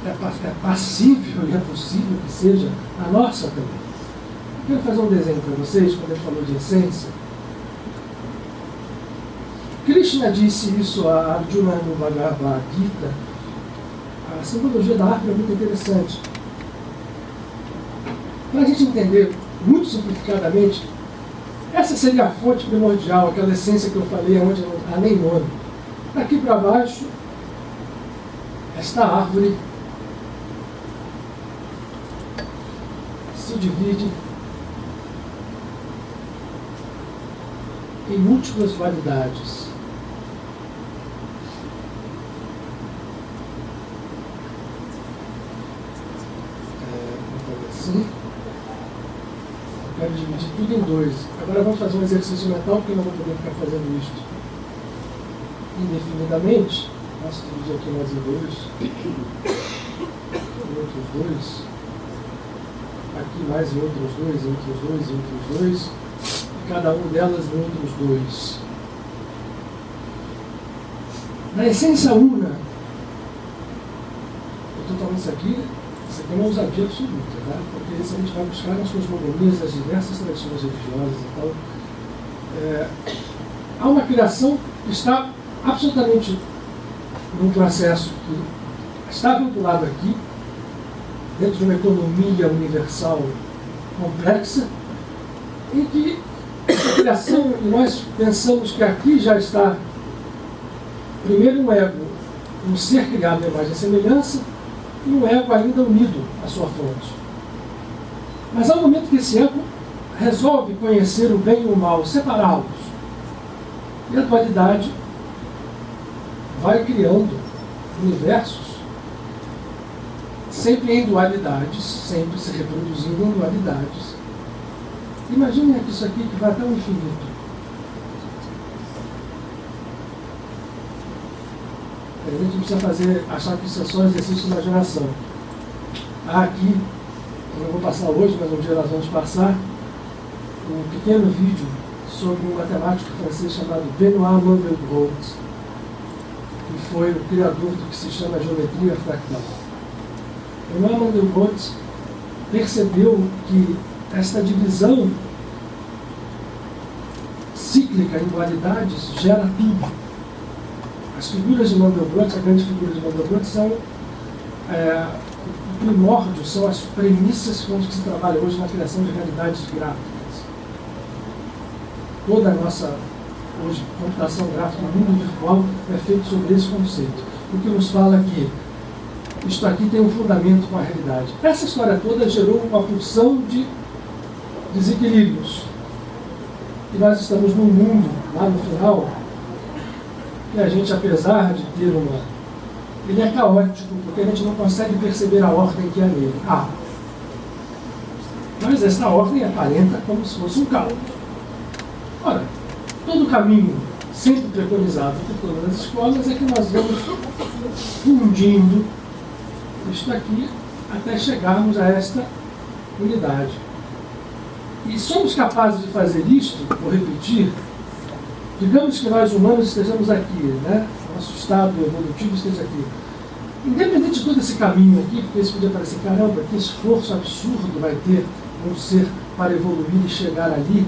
é passível e é possível que seja a nossa também. Eu quero fazer um desenho para vocês, quando ele falou de essência. Krishna disse isso a Arjuna no Bhagavad Gita. A simbologia da árvore é muito interessante. Para a gente entender, muito simplificadamente, essa seria a fonte primordial, aquela essência que eu falei, onde há nem nome. Daqui para baixo, esta árvore se divide em múltiplas variedades. Assim. Eu quero dividir tudo em dois. Agora vamos fazer um exercício mental, porque eu não vou poder ficar fazendo isso indefinidamente. Posso dividir aqui mais em dois. Em outros dois. Aqui mais em outros dois, em outros dois, em outros dois. Cada um delas em outros dois. Na essência una, eu estou falando isso aqui é uma ousadia absoluta, tá? Porque isso a gente vai buscar nas cosmogonias das diversas tradições religiosas e tal. Há uma criação que está absolutamente num processo que está vinculado aqui, dentro de uma economia universal complexa, em que a criação, e nós pensamos que aqui já está, primeiro, um ego, um ser criado à imagem e semelhança, e um ego ainda unido à sua fonte. Mas há um momento que esse ego resolve conhecer o bem e o mal, separá-los. E a dualidade vai criando universos sempre em dualidades, sempre se reproduzindo em dualidades. Imaginem isso aqui que vai até o infinito. A gente precisa achar que isso é só um exercício de imaginação. Há aqui, eu não vou passar hoje, mas um dia nós vamos passar, um pequeno vídeo sobre um matemático francês chamado Benoît Mandelbrot, que foi o criador do que se chama geometria fractal. Benoît Mandelbrot percebeu que esta divisão cíclica em dualidades gera tudo. As figuras de Mandelbrot, a grande figura de Mandelbrot, são o primórdio, são as premissas com as que se trabalha hoje na criação de realidades gráficas. Toda a nossa hoje, computação gráfica no mundo virtual é feita sobre esse conceito. O que nos fala que isto aqui tem um fundamento com a realidade. Essa história toda gerou uma porção de desequilíbrios. E nós estamos num mundo, lá no final, que a gente, apesar de ter ele é caótico, porque a gente não consegue perceber a ordem que há nele. Mas essa ordem aparenta como se fosse um caos. Ora, todo o caminho sempre preconizado por todas as escolas é que nós vamos fundindo isto aqui até chegarmos a esta unidade. E somos capazes de fazer isto, vou repetir, digamos que nós humanos estejamos aqui, né? Nosso estado evolutivo esteja aqui. Independente de todo esse caminho aqui, porque isso podia parecer, caramba, que esforço absurdo vai ter um ser para evoluir e chegar ali,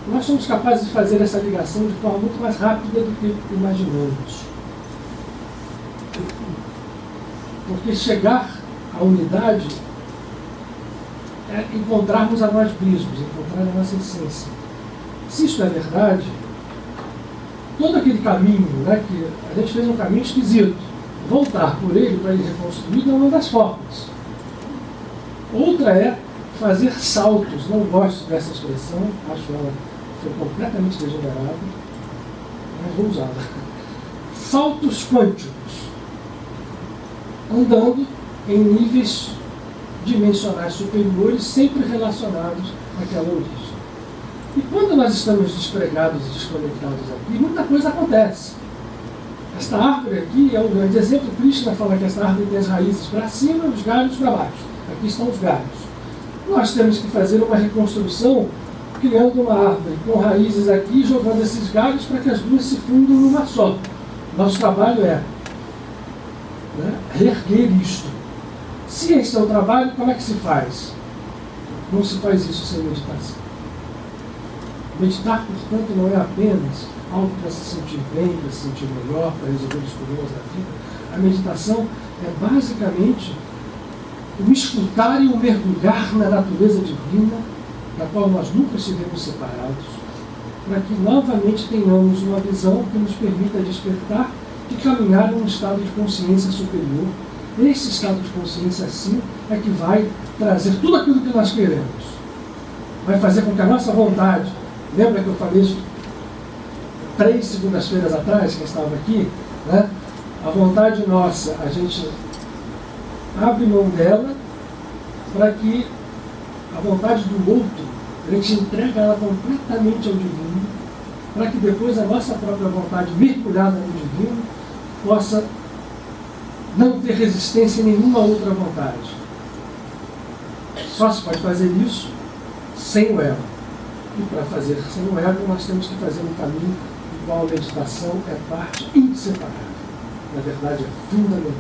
nós somos capazes de fazer essa ligação de forma muito mais rápida do que imaginamos. Porque chegar à unidade é encontrarmos a nós mesmos, encontrar a nossa essência. Se isso é verdade, todo aquele caminho, né, que a gente fez um caminho esquisito, voltar por ele para ele reconstruído é uma das formas. Outra é fazer saltos, não gosto dessa expressão, acho ela foi completamente degenerada, mas vou usá-la. Saltos quânticos, andando em níveis dimensionais superiores, sempre relacionados àquela origem. E quando nós estamos despregados e desconectados aqui, muita coisa acontece. Esta árvore aqui é um grande exemplo. Krishna fala que esta árvore tem as raízes para cima e os galhos para baixo. Aqui estão os galhos. Nós temos que fazer uma reconstrução criando uma árvore com raízes aqui, jogando esses galhos para que as duas se fundam numa só. Nosso trabalho é reerguer isto. Se esse é o trabalho, como é que se faz? Não se faz isso sem meditação. Meditar, portanto, não é apenas algo para se sentir bem, para se sentir melhor, para resolver os problemas da vida. A meditação é basicamente o escutar e o mergulhar na natureza divina, da qual nós nunca estivemos separados, para que novamente tenhamos uma visão que nos permita despertar e caminhar em um estado de consciência superior. Esse estado de consciência, sim, é que vai trazer tudo aquilo que nós queremos. Vai fazer com que a nossa vontade, lembra que eu falei isso 3 segundas-feiras atrás, que eu estava aqui, né? A vontade nossa, a gente abre mão dela para que a vontade do outro, a gente entrega ela completamente ao divino, para que depois a nossa própria vontade, mergulhada no divino, possa não ter resistência em nenhuma outra vontade. Só se pode fazer isso sem o ego. E para fazer sem o ego, nós temos que fazer um caminho do qual a meditação é parte inseparável. Na verdade, é fundamental.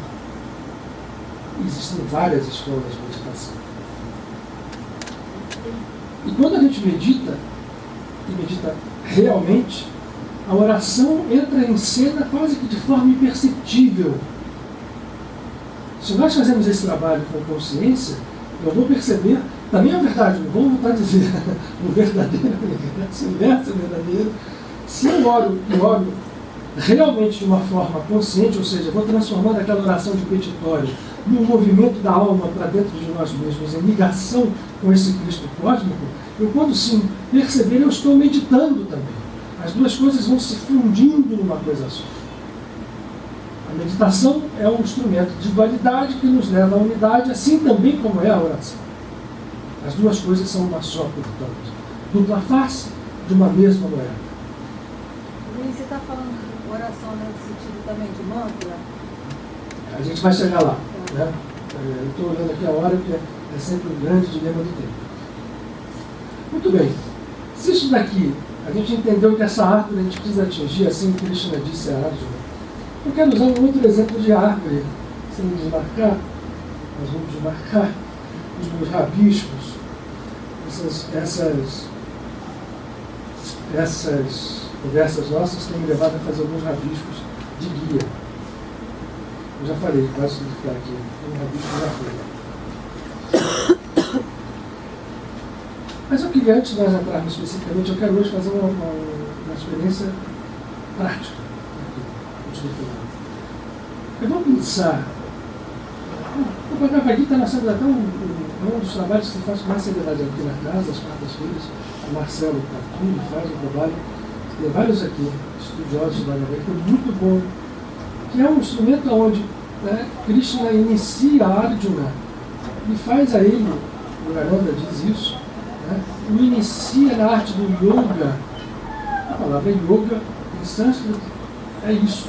Existem várias escolas de meditação. E quando a gente medita, e medita realmente, a oração entra em cena quase que de forma imperceptível. Se nós fazemos esse trabalho com consciência, Eu vou perceber, também é verdade, não vou voltar a dizer, o verdadeiro universo, o universo verdadeiro, se eu oro e oro realmente de uma forma consciente, ou seja, vou transformando aquela oração de petitório num movimento da alma para dentro de nós mesmos, em ligação com esse Cristo cósmico, eu, quando sim perceber, eu estou meditando também. As duas coisas vão se fundindo numa coisa só. A meditação é um instrumento de dualidade que nos leva à unidade, assim também como é a oração. As duas coisas são uma só, portanto. Dupla face de uma mesma moeda. Você está falando de oração nesse sentido também de mantra? A gente vai chegar lá. Né? Eu estou olhando aqui a hora, porque é sempre um grande dilema do tempo. Muito bem. Se isso daqui, a gente entendeu que essa árvore a gente precisa atingir, assim que Krishna disse a Arjuna. Eu quero usar um outro exemplo de árvore, sem desmarcar, nós vamos desmarcar os meus rabiscos, essas conversas nossas têm me levado a fazer alguns rabiscos de guia. Eu já falei, quase tudo que está aqui, um rabisco já foi. Mas eu queria, antes de nós entrarmos especificamente, eu quero hoje fazer uma experiência prática. Eu vou pensar. O Bhagavad Gita nós temos até um dos trabalhos que se faz com mais seriedade aqui na casa, as quartas-feiras. O Marcelo Cartum faz um trabalho. Tem vários aqui, estudiosos do Bhagavad Gita, muito bom. Que é um instrumento onde Krishna inicia a Arjuna e faz a ele, o Yogananda diz isso, o inicia na arte do yoga. A palavra yoga, em sânscrito, é isso,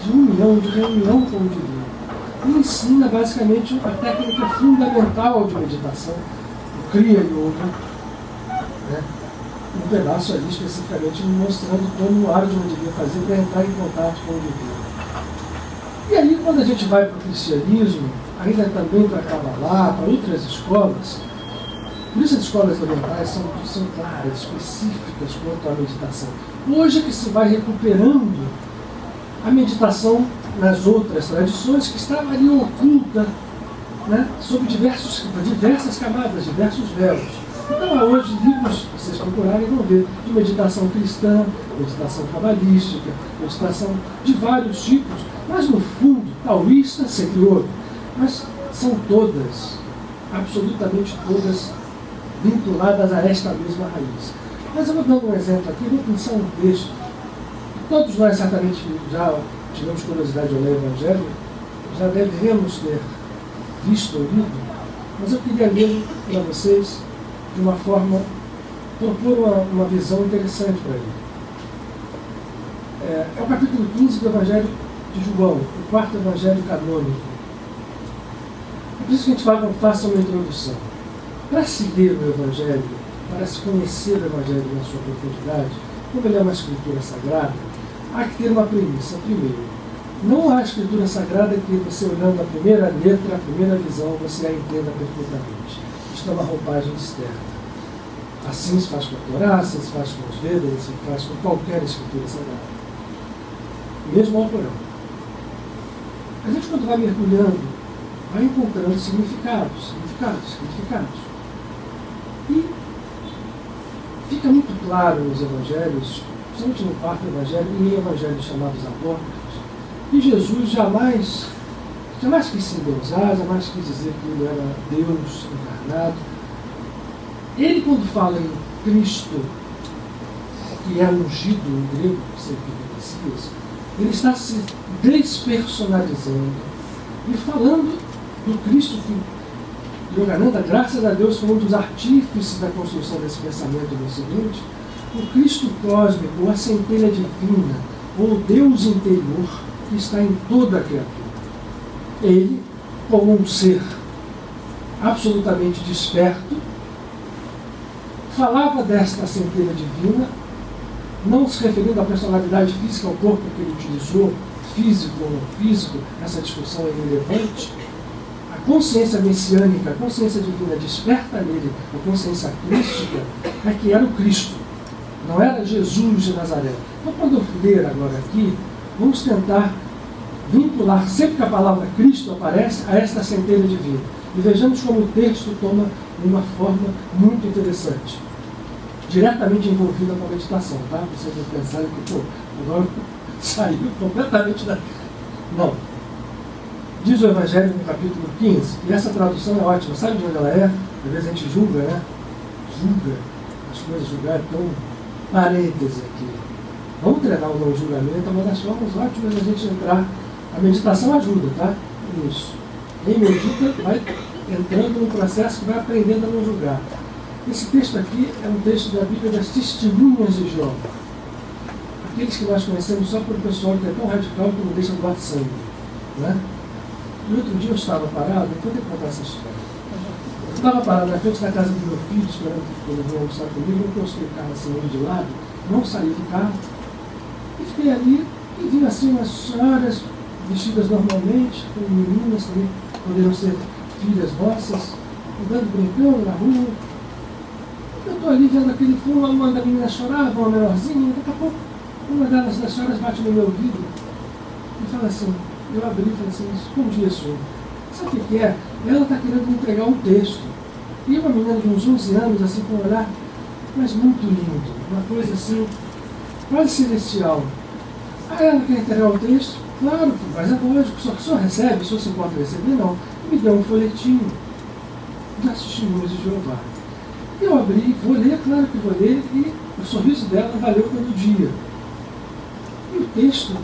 de união, de reunião com o divino. E ensina basicamente a técnica fundamental de meditação, o Kriya Yoga, um pedaço ali especificamente mostrando como o Arjuna devia fazer para entrar em contato com o divino. E aí, quando a gente vai para o cristianismo, ainda também para Kabbalah, para outras escolas, por isso as escolas orientais são claras, específicas quanto à meditação. Hoje é que se vai recuperando a meditação nas outras tradições que estava ali oculta, sob diversas camadas, diversos véus. Então há hoje livros, se vocês procurarem, vão ver, de meditação cristã, meditação cabalística, meditação de vários tipos, mas no fundo, taoísta, sempre outro, mas são todas, absolutamente todas, vinculadas a esta mesma raiz. Mas eu vou dar um exemplo aqui, vou pensar um texto. Todos nós certamente já tivemos curiosidade de ler o Evangelho, já devemos ter visto ou lido, mas eu queria ler para vocês de uma forma, propor uma visão interessante para ele. É o capítulo 15 do Evangelho de João, o quarto Evangelho canônico. É por isso que a gente faça uma introdução. Para se ler o Evangelho, para se conhecer o Evangelho na sua profundidade, como ele é uma escritura sagrada, há que ter uma premissa. Primeiro, não há escritura sagrada que você, olhando a primeira letra, a primeira visão, você a entenda perfeitamente. Isto é uma roupagem externa. Assim se faz com a Torá, assim se faz com os Vedas, assim se faz com qualquer escritura sagrada. Mesmo ao Corão. A gente, quando vai mergulhando, vai encontrando significados. E fica muito claro nos evangelhos, principalmente no quarto evangelho e em evangelhos chamados apócrifos, que Jesus jamais quis se endeusar, jamais quis dizer que ele era Deus encarnado. Ele, quando fala em Cristo, que é ungido em grego, que significa Messias, ele está se despersonalizando e falando do Cristo que Yogananda, graças a Deus, foi um dos artífices da construção desse pensamento no seguinte: o Cristo cósmico, ou a centelha divina, ou o Deus interior que está em toda a criatura. Ele, como um ser absolutamente desperto, falava desta centelha divina, não se referindo à personalidade física, ao corpo que ele utilizou, físico ou não físico, essa discussão é irrelevante. A consciência messiânica, a consciência divina desperta nele, a consciência crística, é que era o Cristo, não era Jesus de Nazaré. Então, quando eu ler agora aqui, vamos tentar vincular, sempre que a palavra Cristo aparece, a esta centelha divina. E vejamos como o texto toma uma forma muito interessante, diretamente envolvida com a meditação, tá? Vocês vão pensar que, agora saiu completamente da... Não. Diz o Evangelho no capítulo 15, e essa tradução é ótima. Sabe de onde ela é? Às vezes a gente julga, né? Julga. As coisas julgar é tão parêntese aqui. Vamos treinar o não julgamento, é uma das formas ótimas da gente entrar. A meditação ajuda, tá? Isso. Quem medita vai entrando num processo que vai aprendendo a não julgar. Esse texto aqui é um texto da Bíblia das testemunhas de Jeová. Aqueles que nós conhecemos só por pessoal que é tão radical que não deixa doar sangue. Né? E outro dia eu estava parado, eu vou ter que contar essa história. Eu estava parado na frente da casa do meu filho, esperando que ele venha almoçar comigo, eu postei o carro assim meio de lado, não saí do carro, e fiquei ali e vi assim umas senhoras vestidas normalmente, com meninas também, poderiam ser filhas nossas, andando, brincando na rua. Eu estou ali vendo aquele fundo, uma da menina chorava, uma menorzinha, daqui a pouco uma das senhoras bate no meu ouvido e fala assim, eu abri e falei assim, escondi isso. Sabe o que é? Ela está querendo me entregar um texto. E uma menina de uns 11 anos, assim, com um olhar, mas muito lindo, uma coisa assim, quase celestial. Aí ela quer entregar o texto, claro, mas é lógico, só que o senhor recebe, o senhor se pode receber, não. Me deu um folhetinho das testemunhas de Jeová. Eu abri, vou ler, claro que vou ler, e o sorriso dela valeu pelo dia. E o texto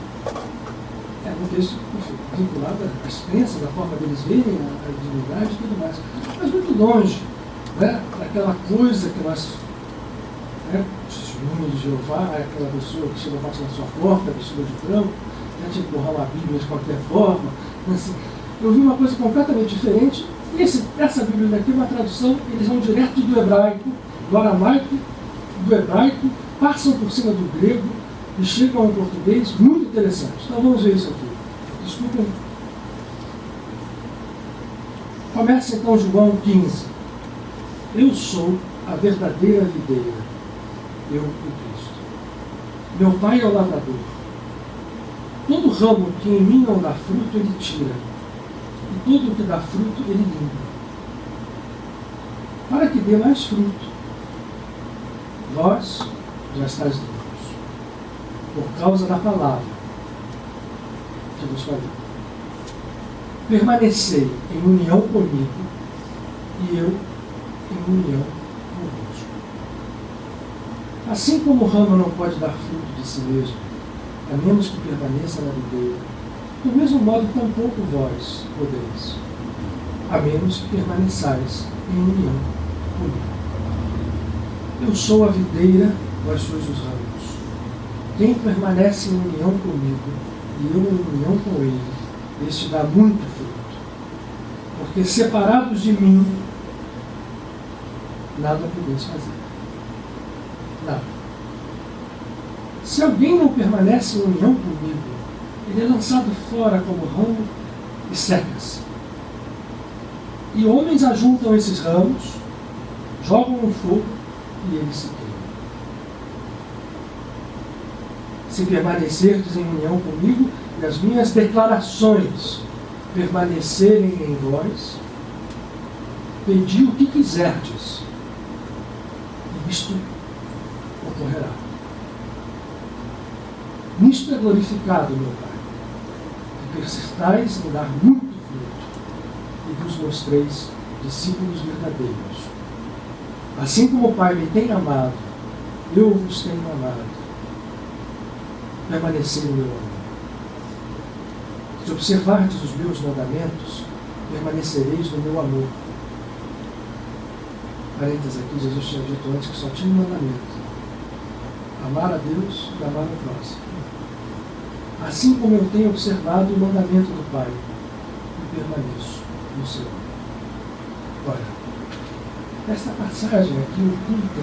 é um texto, enfim, vinculado às crenças, da forma deles verem a divindade e tudo mais. Mas muito longe, né, daquela coisa que nós, né, testemunho de Jeová, é aquela pessoa que chega a bater na sua porta, vestida de branco, né, tinha que borrar uma Bíblia de qualquer forma. Assim, eu vi uma coisa completamente diferente. E essa Bíblia daqui é uma tradução, eles vão direto do hebraico, do aramaico, do hebraico, passam por cima do grego e chegam ao português, muito interessante. Então vamos ver isso aqui. Desculpem. Começa então João 15. Eu sou a verdadeira videira, eu e Cristo. Meu Pai é o lavrador. Todo ramo que em mim não dá fruto, ele tira. E tudo que dá fruto, ele limpa, para que dê mais fruto. Vós já estáis limpos, por causa da palavra que vos falei. Permanecei em união comigo, e eu em união convosco. Assim como o ramo não pode dar fruto de si mesmo, a menos que permaneça na videira, do mesmo modo, tampouco vós podeis, a menos que permaneçais em união comigo. Eu sou a videira, vós sois os ramos. Quem permanece em união comigo e eu em união com ele, este dá muito fruto. Porque separados de mim, nada podeis fazer. Nada. Se alguém não permanece em união comigo, ele é lançado fora como ramo e seca-se. E homens ajuntam esses ramos, jogam no fogo e eles se queimam. Se permanecerdes em união comigo e as minhas declarações permanecerem em vós, pedi o que quiserdes, e isto ocorrerá. Nisto é glorificado, meu Pai, que persistais em dar muito fruto e vos mostreis discípulos verdadeiros. Assim como o Pai me tem amado, eu vos tenho amado. Permanecei no meu amor. Se observardes os meus mandamentos, permanecereis no meu amor. Parênteses aqui, Jesus tinha dito antes que só tinha um mandamento: amar a Deus e amar o próximo. Assim como eu tenho observado o mandamento do Pai, e permaneço no seu amor. Olha, esta passagem aqui oculta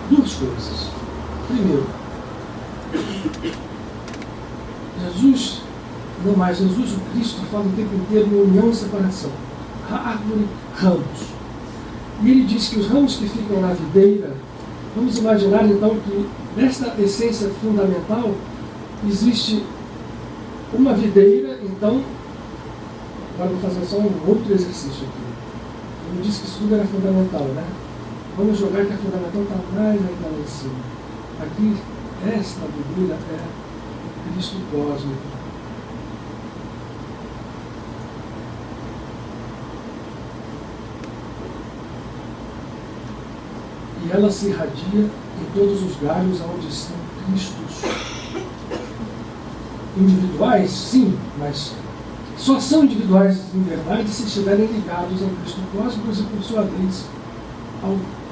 duas coisas. Primeiro, Jesus, não mais, Jesus, o Cristo, fala o tempo inteiro em união e separação. Árvore, ramos. E ele diz que os ramos que ficam na videira, vamos imaginar então que nesta essência fundamental existe uma videira, então, agora vou fazer só um outro exercício aqui. Eu disse que isso tudo era fundamental, né? Vamos jogar que a fundamental está mais ainda lá em cima. Aqui, esta videira é o Cristo cósmico. E ela se irradia em todos os galhos onde estão Cristos. Individuais, sim, mas só são individuais em verdade se estiverem ligados ao Cristo cósmico e, por sua vez,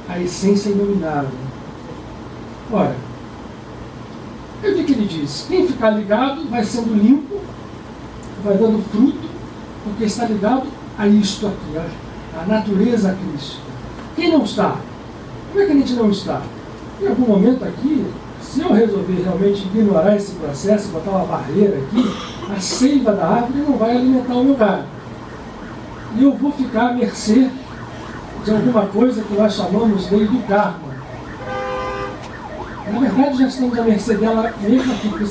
à essência inominável. Ora, o que ele diz? Quem ficar ligado vai sendo limpo, vai dando fruto, porque está ligado a isto aqui, a natureza crística. Quem não está? Como é que a gente não está? Em algum momento aqui, se eu resolver realmente ignorar esse processo, botar uma barreira aqui, a seiva da árvore não vai alimentar o meu galho. E eu vou ficar à mercê de alguma coisa que nós chamamos lei do karma. Na verdade, já estamos à mercê dela mesmo aqui, porque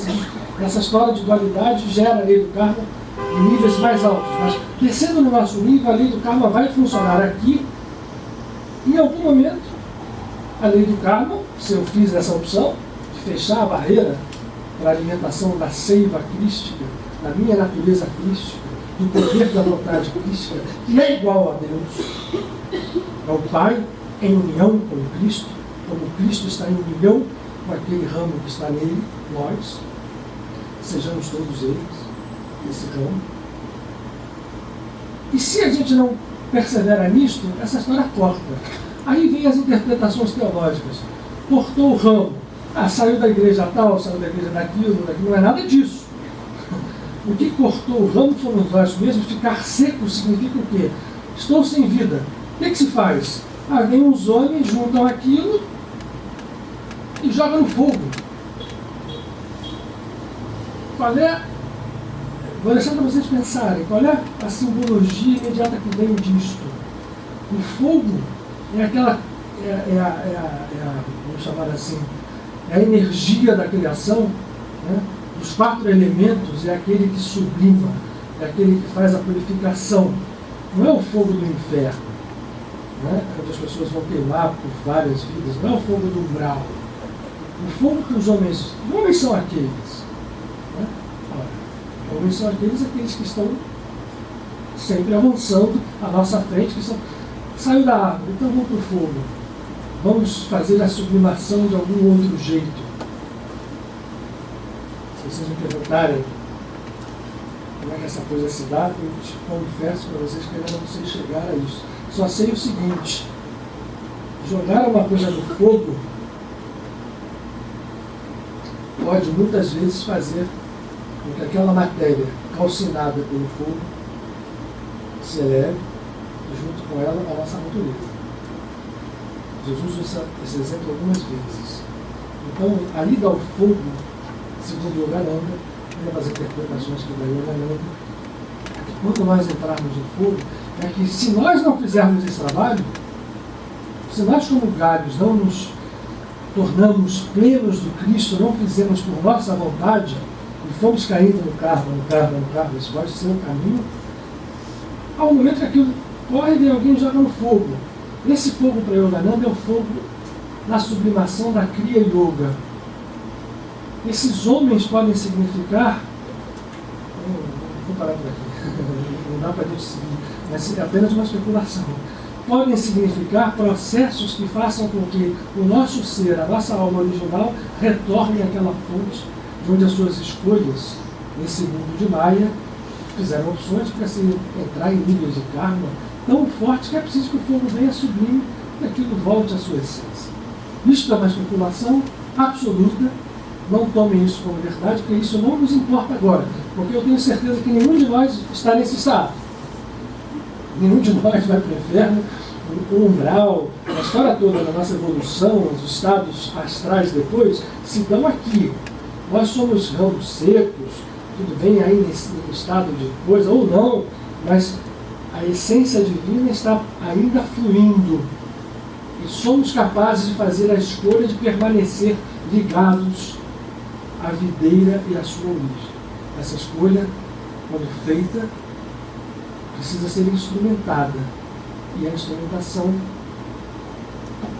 essa história de dualidade gera a lei do karma em níveis mais altos. Mas, descendo no nosso nível, a lei do karma vai funcionar aqui. Em algum momento, a lei do karma, se eu fiz essa opção, de fechar a barreira para a alimentação da seiva crística, da minha natureza crística, do poder da vontade crística, que é igual a Deus, é o Pai em união com Cristo, como Cristo está em união com aquele ramo que está nele, nós, sejamos todos eles, esse ramo. E se a gente não persevera nisto, essa história corta. Aí vem as interpretações teológicas. Cortou o ramo. Saiu da igreja tal, saiu da igreja daquilo, não é nada disso. O que cortou o ramo fomos nós mesmos. Ficar seco significa o quê? Estou sem vida. O que se faz? Vem uns homens, juntam aquilo e jogam no fogo. Qual é? Vou deixar para vocês pensarem. Qual é a simbologia imediata que vem disto? O fogo é aquela, vamos chamar assim, é a energia da criação, né? Os 4 elementos é aquele que sublima, é aquele que faz a purificação. Não é o fogo do inferno, né? Onde as pessoas vão queimar por várias vidas, não é o fogo do umbral. O fogo que os homens são aqueles, né? Homens são aqueles que estão sempre avançando à nossa frente, que são. Saiu da árvore, então vamos para o fogo. Vamos fazer a sublimação de algum outro jeito. Se vocês me perguntarem como é que essa coisa se dá, eu te confesso para vocês que ainda não sei chegar a isso. Só sei o seguinte: jogar uma coisa no fogo pode muitas vezes fazer com que aquela matéria calcinada pelo fogo se eleve, junto com ela, a nossa natureza. Jesus usa esse exemplo algumas vezes. Então, a ida ao fogo, segundo Yogananda, uma das interpretações que dá Yogananda, quando nós entrarmos no fogo, é que se nós não fizermos esse trabalho, se nós como galhos não nos tornamos plenos do Cristo, não fizemos por nossa vontade, e fomos caindo no karma, isso pode ser um caminho, ao momento que aquilo corre, vem alguém e joga no fogo. Esse fogo para Yogananda é o fogo da sublimação da Kriya Yoga. Esses homens podem significar, vou parar por aqui, não dá para a gente seguir, mas é apenas uma especulação. Podem significar processos que façam com que o nosso ser, a nossa alma original, retorne àquela fonte de onde as suas escolhas, nesse mundo de Maya, fizeram opções para se entrar em níveis de karma tão fortes que é preciso que o fogo venha sublime e aquilo volte à sua essência. Isto é uma especulação absoluta. Não tomem isso como verdade, porque isso não nos importa agora, porque eu tenho certeza que nenhum de nós está nesse estado. Nenhum de nós vai para o inferno. O umbral, a história toda da nossa evolução, os estados astrais depois, se dão aqui. Nós somos ramos secos, tudo bem aí nesse estado de coisa, ou não, mas a essência divina está ainda fluindo. E somos capazes de fazer a escolha de permanecer ligados à videira e à sua origem. Essa escolha, quando feita, precisa ser instrumentada. E a instrumentação,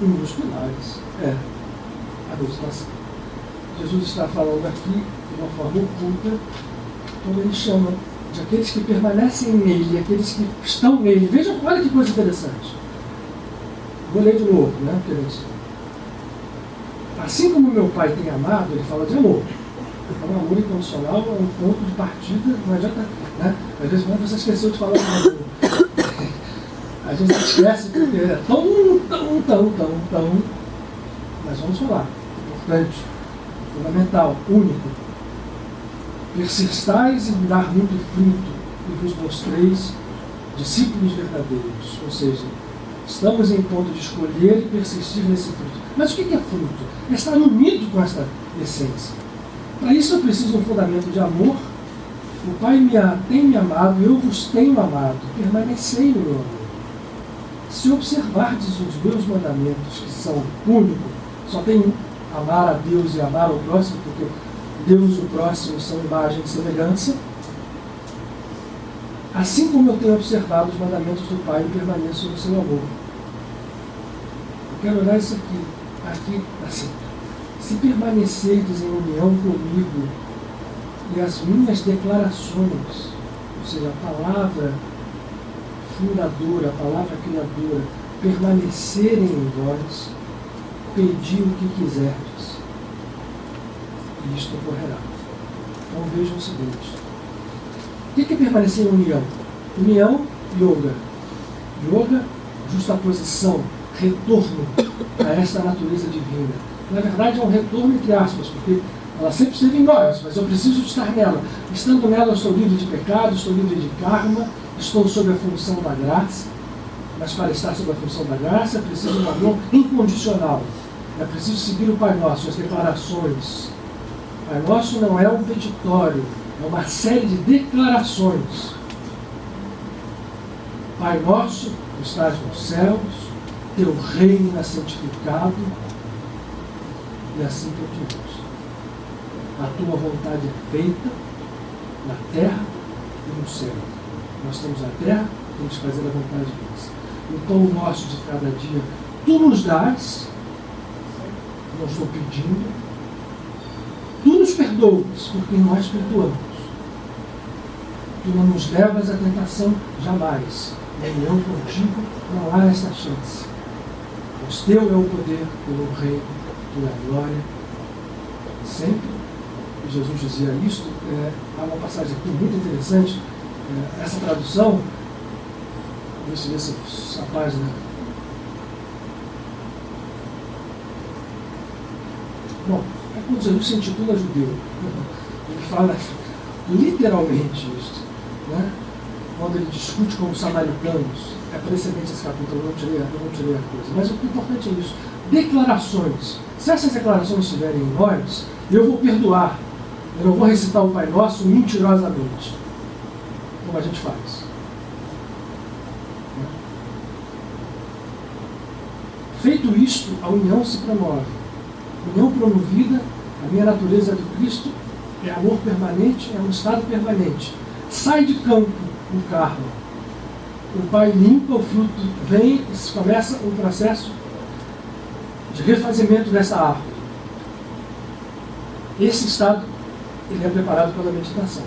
um dos pilares, é a meditação. Jesus está falando aqui de uma forma oculta, quando ele chama de aqueles que permanecem nele, aqueles que estão nele. Vejam, olha que coisa interessante. Vou ler de novo, né? Assim como meu pai tem amado, ele fala de amor. Então, o amor incondicional é um ponto de partida, não adianta, né? Às vezes você esqueceu de falar de amor. A gente esquece porque é tão. Mas vamos falar. Importante, fundamental, único. Persistais em dar muito fruto e vos mostreis discípulos verdadeiros. Ou seja, estamos em ponto de escolher e persistir nesse fruto. Mas o que é fruto? É estar unido com essa essência. Para isso eu preciso de um fundamento de amor. O Pai tem me amado, eu vos tenho amado. Permanecei no meu amor. Se observardes os meus mandamentos, que são únicos, só tem um, amar a Deus e amar ao próximo, porque Deus e o próximo são imagem e semelhança. Assim como eu tenho observado os mandamentos do Pai e permaneço no seu amor. Eu quero olhar isso aqui assim. Se permanecerdes em união comigo e as minhas declarações, ou seja, a palavra fundadora, a palavra criadora, permanecerem em vós, pedi o que quiserdes, e isto ocorrerá. Então vejam o seguinte: o que é permanecer em união? União, yoga. Yoga, justaposição, retorno a esta natureza divina. Na verdade é um retorno entre aspas, porque ela sempre esteve em nós, mas eu preciso estar nela. Estando nela eu estou livre de pecado, estou livre de karma, estou sob a função da graça, mas para estar sob a função da graça é preciso um amor incondicional. É preciso seguir o Pai Nosso, as declarações. O Pai Nosso não é um petitório, é uma série de declarações. Pai Nosso, que estás nos céus, teu reino é santificado, e assim continuamos. A tua vontade é feita na terra e no céu. Nós temos a terra, temos que fazer a vontade de Deus. Então o nosso de cada dia, tu nos dás, não estou pedindo, tu nos perdoas, porque nós perdoamos. Tu não nos levas à tentação jamais. Na união contigo não há essa chance. Pois teu é o poder, teu é o reino, tua é a glória. Sempre. E Jesus dizia isto. Há uma passagem aqui muito interessante. Essa tradução, deixa eu ver essa página. Bom, é quando Jesus se intitula judeu. Ele fala literalmente isso, né? Quando ele discute com os samaritanos. É precedente esse capítulo, eu não tirei a coisa. Mas o que é importante é isso. Declarações. Se essas declarações estiverem em nós, eu vou perdoar. Eu não vou recitar o Pai Nosso mentirosamente, como a gente faz. Feito isto, a união se promove. União promovida, a minha natureza do Cristo é amor permanente, é um estado permanente. Sai de campo o karma. O Pai limpa o fruto, vem e começa um processo de refazimento dessa árvore. Esse estado ele é preparado pela meditação.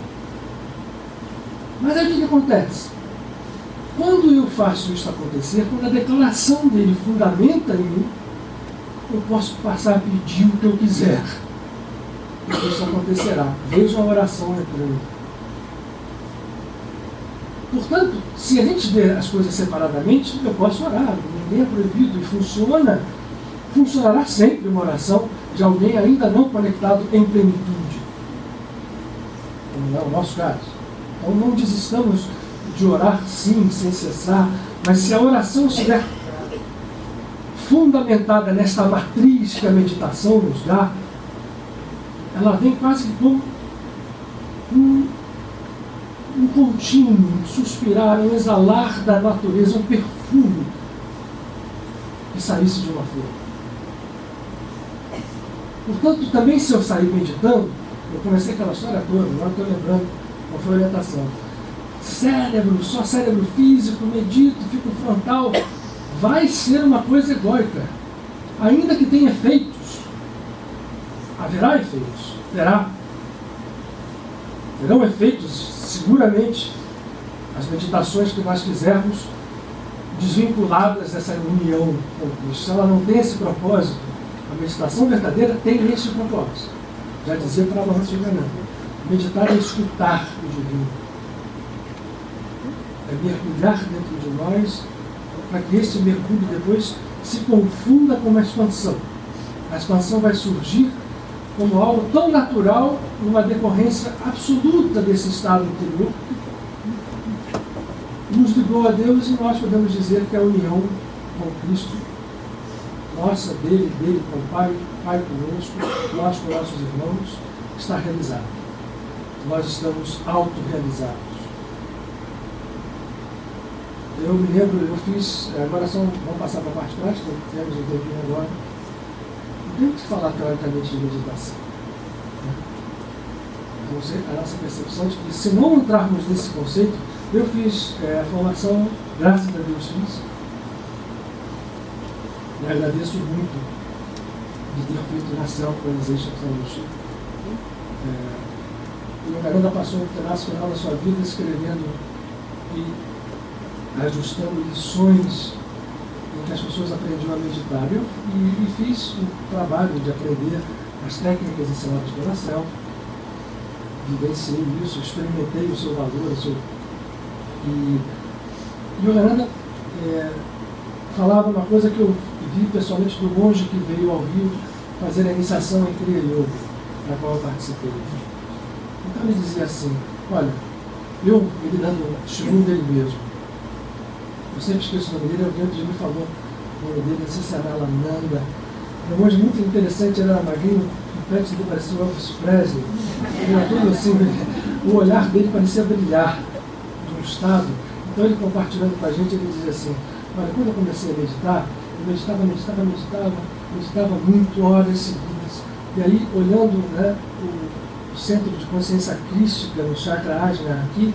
Mas aí o que acontece? Quando eu faço isso acontecer, quando a declaração dele fundamenta em mim, eu posso passar a pedir o que eu quiser. E isso acontecerá. Vejam a oração entrando. Portanto, se a gente vê as coisas separadamente, eu posso orar, ninguém é proibido, e funcionará sempre uma oração de alguém ainda não conectado em plenitude, como é o nosso caso. Então não desistamos de orar sim, sem cessar, mas se a oração estiver fundamentada nesta matriz que a meditação nos dá, ela vem quase que como um contínuo, um suspirar, um exalar da natureza, um perfume que saísse de uma flor. Portanto, também se eu sair meditando, Eu comecei aquela história toda, agora estou lembrando qual foi a orientação. Cérebro, só cérebro físico, medito, fico frontal. Vai ser uma coisa egóica. Ainda que tenha efeitos, haverá efeitos, terão efeitos, seguramente, as meditações que nós fizermos desvinculadas dessa união com Cristo. Se ela não tem esse propósito, a meditação verdadeira tem esse propósito. Já dizia para Abraham Shivananda, meditar é escutar o divino. É mergulhar dentro de nós, para que esse mergulho depois se confunda com uma expansão. A expansão vai surgir como algo tão natural, numa decorrência absoluta desse estado interior, nos ligou a Deus, e nós podemos dizer que a união com Cristo, nossa, dele com o Pai, Pai conosco, nós com nossos irmãos, está realizada. Nós estamos autorrealizados. Eu me lembro, eu fiz, agora vamos passar para a parte prática, temos um tempinho agora. Não tenho que falar teoricamente de meditação. Então, a nossa percepção de que, se não entrarmos nesse conceito, eu fiz a formação, graças a Deus fiz, e agradeço muito de ter feito na Self-Realization Fellowship. E o Garanda passou um pedaço final da sua vida escrevendo e ajustando lições em que as pessoas aprendiam a meditar. Eu fiz o trabalho de aprender as técnicas ensinadas pela Self, vivenciei isso, experimentei o seu valor, E o Garanda falava uma coisa que eu vi pessoalmente do monge que veio ao Rio fazer a iniciação em Kriya Yoga, na qual eu participei. Então ele dizia assim, olha, ele dando testemunho dele mesmo, eu sempre esqueço o nome dele, alguém de mim falou o nome dele, não sei se era Alananda, um monge muito interessante, ele era magrinho, o pé dele parecia o Elvis Presley, ele era tudo assim, o olhar dele parecia brilhar de um estado. Então ele compartilhando com a gente, ele dizia assim, olha, quando eu comecei a meditar, eu meditava muito, horas seguidas, e aí olhando, né, o centro de consciência crística no chakra Ajna aqui,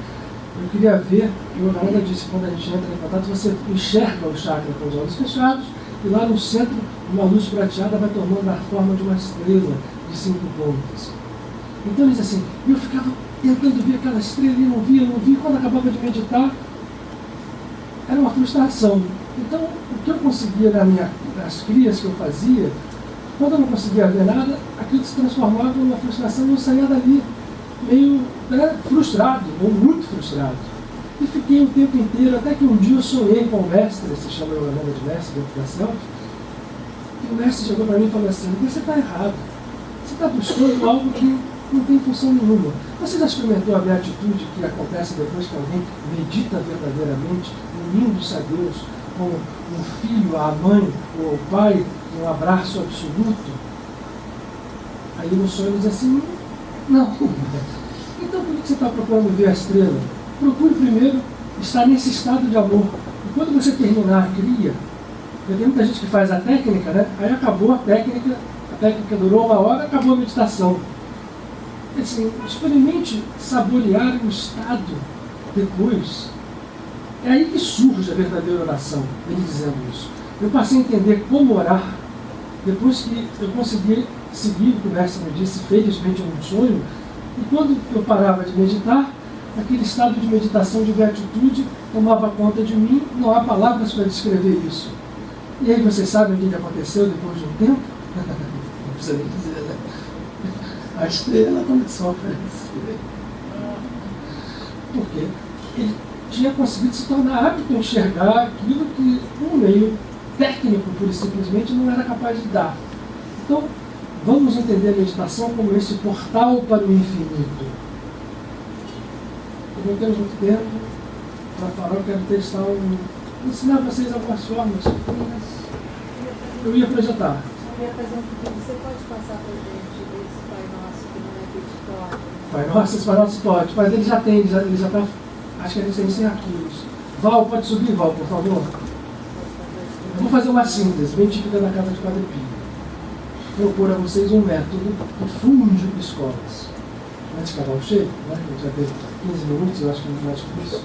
eu queria ver, e o Garanda disse, quando a gente entra em contato, você enxerga o chakra com os olhos fechados, e lá no centro, uma luz prateada vai tomando a forma de uma estrela de 5 pontas. Então ele diz assim, eu ficava tentando ver aquela estrela e não via, quando acabava de meditar, era uma frustração. Então, o que eu conseguia nas crias que eu fazia, quando eu não conseguia ver nada, aquilo se transformava numa frustração e eu saía dali meio frustrado, ou muito frustrado. E fiquei o tempo inteiro, até que um dia eu sonhei com o mestre, se chama Yogananda de mestre dentro da Self, e o mestre chegou para mim e falou assim, você está errado, você está buscando algo que não tem função nenhuma. Você já experimentou a beatitude que acontece depois que alguém medita verdadeiramente, unindo-se a Deus, com um filho, a mãe ou o pai, um abraço absoluto? Aí no sonho ele diz assim, não. Então por que você está procurando ver a estrela? Procure primeiro estar nesse estado de amor. E quando você terminar a cria, tem muita gente que faz a técnica, né? Aí acabou a técnica durou 1 hora, acabou a meditação. Assim, experimente saborear o estado depois. É aí que surge a verdadeira oração, ele dizendo isso. Eu passei a entender como orar depois que eu consegui seguir o que o mestre me disse, felizmente um sonho, e quando eu parava de meditar, aquele estado de meditação, de beatitude, tomava conta de mim, não há palavras para descrever isso. E aí vocês sabem o que aconteceu depois de um tempo? Não precisa nem dizer, né? A estrela começou a aparecer. Por quê? Ele tinha conseguido se tornar apto a enxergar aquilo que um meio técnico, pura e simplesmente, não era capaz de dar. Então, vamos entender a meditação como esse portal para o infinito. Não temos muito tempo para falar, eu quero testar ensinar vocês algumas formas. Eu ia projetar. Eu ia fazer um pedido, você pode passar para a gente esse Pai Nosso que não é peditório? Pai Nosso, esse Pai Nosso pode, mas ele já tem, ele já está, acho que ele tem 100 arquivos. Val, pode subir, Val, por favor. Eu vou fazer uma síntese, bem típica da casa de Padre Pio. Propor a vocês um método que funde escolas. antes de acabar o cheio, né? A gente já teve 15 minutos, eu acho que não mais por isso.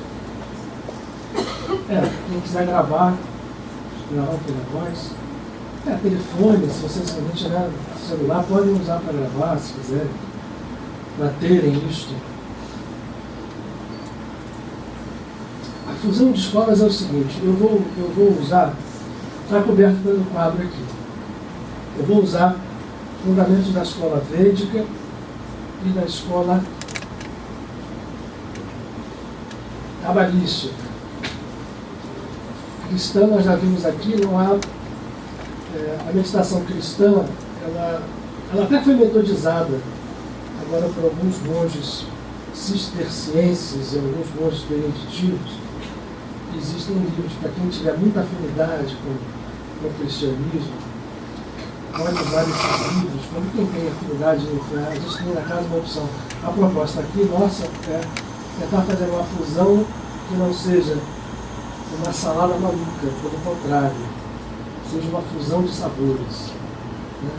Quem quiser gravar pela voz. Telefone, se vocês não tiver celular, podem usar para gravar, se quiserem, para terem isto. A fusão de escolas é o seguinte, eu vou usar, está coberto pelo quadro aqui, eu vou usar fundamentos da escola védica e da escola cabalística. Cristã, nós já vimos aqui, não há a meditação cristã, ela até foi metodizada agora por alguns monges cistercienses e alguns monges beneditivos. Existem livros para quem tiver muita afinidade com o cristianismo, pode usar esses livros, como quem tem afinidade no inferno. A gente tem na casa uma opção. A proposta aqui nossa é tentar fazer uma fusão que não seja uma salada maluca, pelo contrário, seja uma fusão de sabores, né?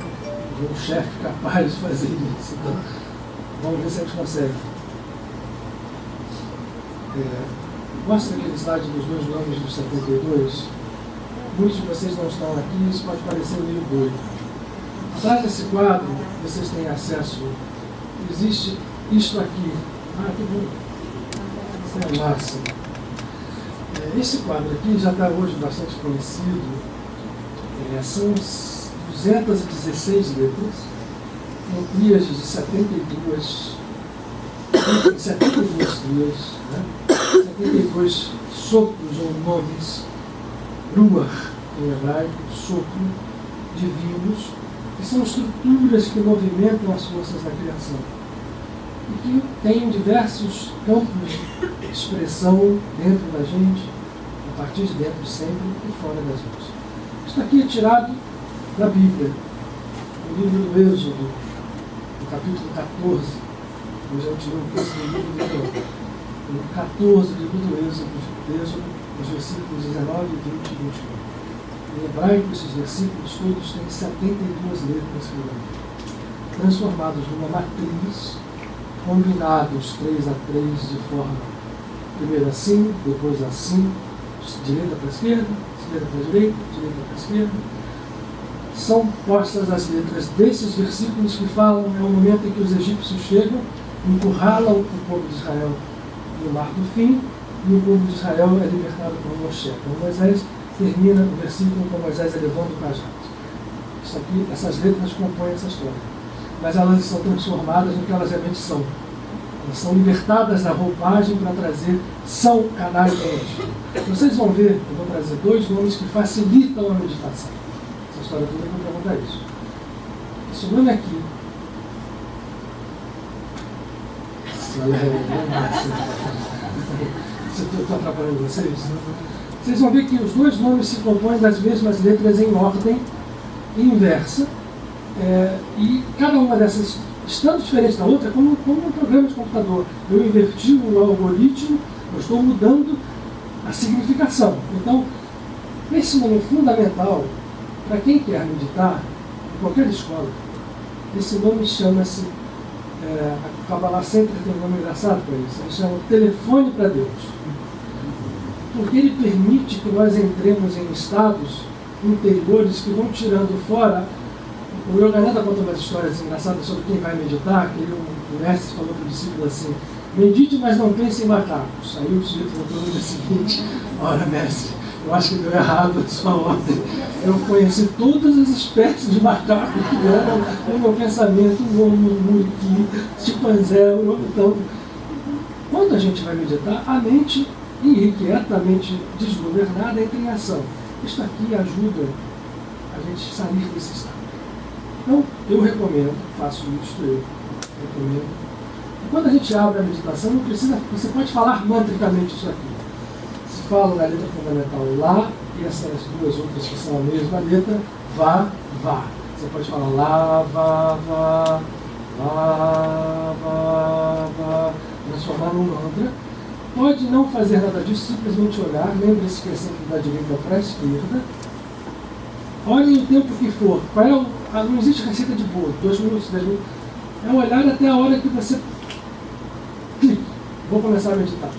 De um chefe capaz de fazer isso. Então, vamos ver se a gente consegue. Mostra aquele slide dos dois nomes dos 72. Muitos de vocês não estão aqui, isso pode parecer meio doido. Atrás desse quadro, vocês têm acesso. Existe isto aqui. Que bom. Isso é massa. Esse quadro aqui já está hoje bastante conhecido. São 216 letras, com tríades de 72 tríades, né? 72 sopros ou nomes, ruach em hebraico, sopro, divinos, que são estruturas que movimentam as forças da criação e que têm diversos campos de expressão dentro da gente, a partir de dentro sempre e fora da gente. Isso aqui é tirado da Bíblia, no livro do Êxodo, no capítulo 14. Hoje eu tirei um pouco do livro do Êxodo. No 14, livro do Êxodo, os versículos 19, 20 e 21. Em hebraico, esses versículos todos têm 72 letras cada um, transformados numa matriz, combinados 3 a 3 de forma, primeiro assim, depois assim, de direita para a esquerda, esquerda para a direita para a esquerda. São postas as letras desses versículos que falam é o momento em que os egípcios chegam, encurralam o povo de Israel no Mar do Fim, e o povo de Israel é libertado por Moshe. Então Moisés termina o versículo com Moisés elevando o cajado. Isso aqui, essas letras compõem essa história. Mas elas são transformadas no que elas realmente são. Elas são libertadas da roupagem para trazer, são canais da mente. Vocês vão ver, eu vou trazer 2 nomes que facilitam a meditação. Essa história toda eu vou perguntar isso. Esse nome aqui, se eu estou atrapalhando vocês, vocês vão ver que os 2 nomes se compõem das mesmas letras em ordem inversa, e cada uma dessas, estando diferente da outra, como um programa de computador. Eu inverti o algoritmo, eu estou mudando a significação. Então, esse nome é fundamental para quem quer meditar, em qualquer escola. Esse nome chama-se, a Kabbalah sempre tem um nome engraçado para isso, ele chama telefone para Deus. Porque ele permite que nós entremos em estados interiores que vão tirando fora. O Yogananda conta umas histórias engraçadas sobre quem vai meditar, que o mestre falou para o discípulo assim: medite, mas não pense em macacos. Aí o sujeito voltou no dia seguinte: ora, mestre, eu acho que deu errado a sua ordem. Eu conheci todas as espécies de macacos que eram no meu pensamento, muriqui, chimpanzé. Então, quando a gente vai meditar, a mente irrequietamente desgovernada entra em ação. Isso aqui ajuda a gente sair desse estado. Então, eu recomendo, faço isso, eu recomendo. E quando a gente abre a meditação, não precisa, você pode falar mantricamente isso aqui. Se fala na letra fundamental lá, e essas 2 outras que são a mesma letra, vá, vá. Você pode falar lá, vá, vá, vá, vá, vá, transformar num mantra. Pode não fazer nada disso, simplesmente olhar, lembre-se que é sempre da direita para a esquerda. Olhem o tempo que for. Não existe receita de bolo, 2 minutos, 10 minutos. É olhar até a hora que você Vou começar a meditar.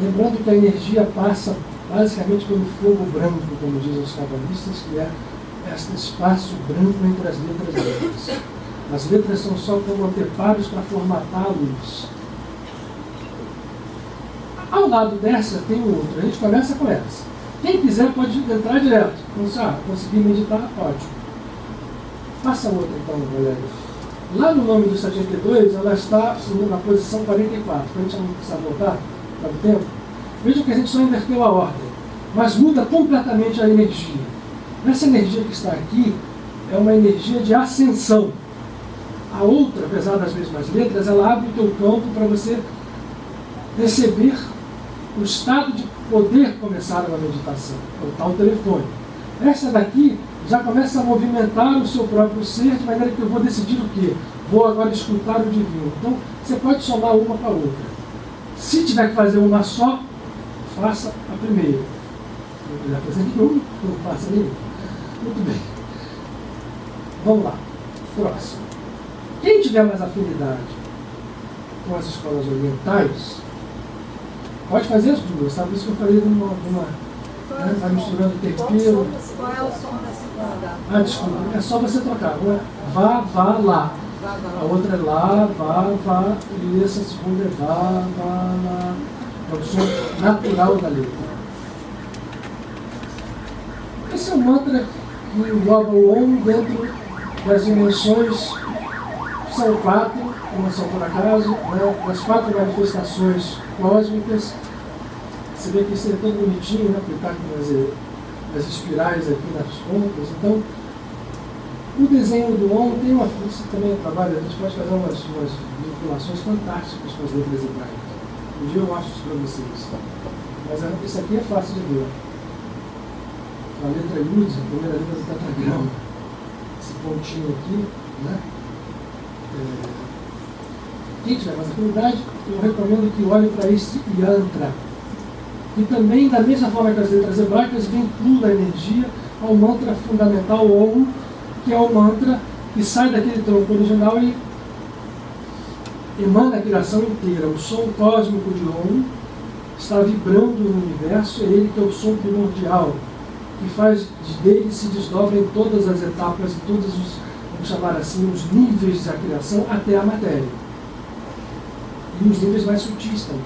Lembrando que a energia passa basicamente pelo fogo branco, como dizem os cabalistas, que é este espaço branco entre as letras grandes. As letras são só como anteparos para formatar a luz. Ao lado dessa tem outra. A gente começa com essa. Quem quiser pode entrar direto. Conseguir meditar, ótimo. Faça outra então, galera. Lá no nome do 72, ela está na posição 44. Para a gente não precisar voltar para o tempo. Vejam que a gente só inverteu a ordem. Mas muda completamente a energia. Essa energia que está aqui é uma energia de ascensão. A outra, apesar das mesmas letras, ela abre o teu campo para você receber o estado de poder começar uma meditação, o tal telefone. Essa daqui já começa a movimentar o seu próprio ser, de maneira que eu vou decidir o quê? Vou agora escutar o divino. Então, você pode somar uma com a outra. Se tiver que fazer uma só, faça a primeira. Não quiser fazer nenhuma, não faça nenhuma. Muito bem. Vamos lá. Próximo. Quem tiver mais afinidade com as escolas orientais, pode fazer as duas, sabe? Isso que eu falei de uma vai misturando tempero. Qual é o som da segunda? Ah, desculpa, é só você trocar. Uma é vá, vá, lá. A outra é lá, vá, vá. E essa segunda é vá, vá, lá. É o som natural da letra. Esse é um mantra que engloba o Om dentro das dimensões. São 4, não são por acaso, né? Das 4 manifestações cósmicas. Você vê que isso é todo bonitinho, né? Porque está com as espirais aqui nas pontas. Então, o desenho do Om tem uma força também trabalho. A gente pode fazer umas vinculações fantásticas com as letras hebraicas. Um dia eu acho isso para vocês. Mas isso aqui é fácil de ver. A letra Yud, a primeira letra do tetragrama. Esse pontinho aqui, né? Quem tiver mais afinidade, eu recomendo que olhe para esse yantra. E também, da mesma forma que as letras hebraicas, vincula a energia ao mantra fundamental Om, que é o mantra que sai daquele tronco original e emana a criação inteira. O som cósmico de Om está vibrando no universo, é ele que é o som primordial, que faz dele se desdobra em todas as etapas, em todos os, vamos chamar assim, os níveis da criação até a matéria. E os níveis mais sutis também.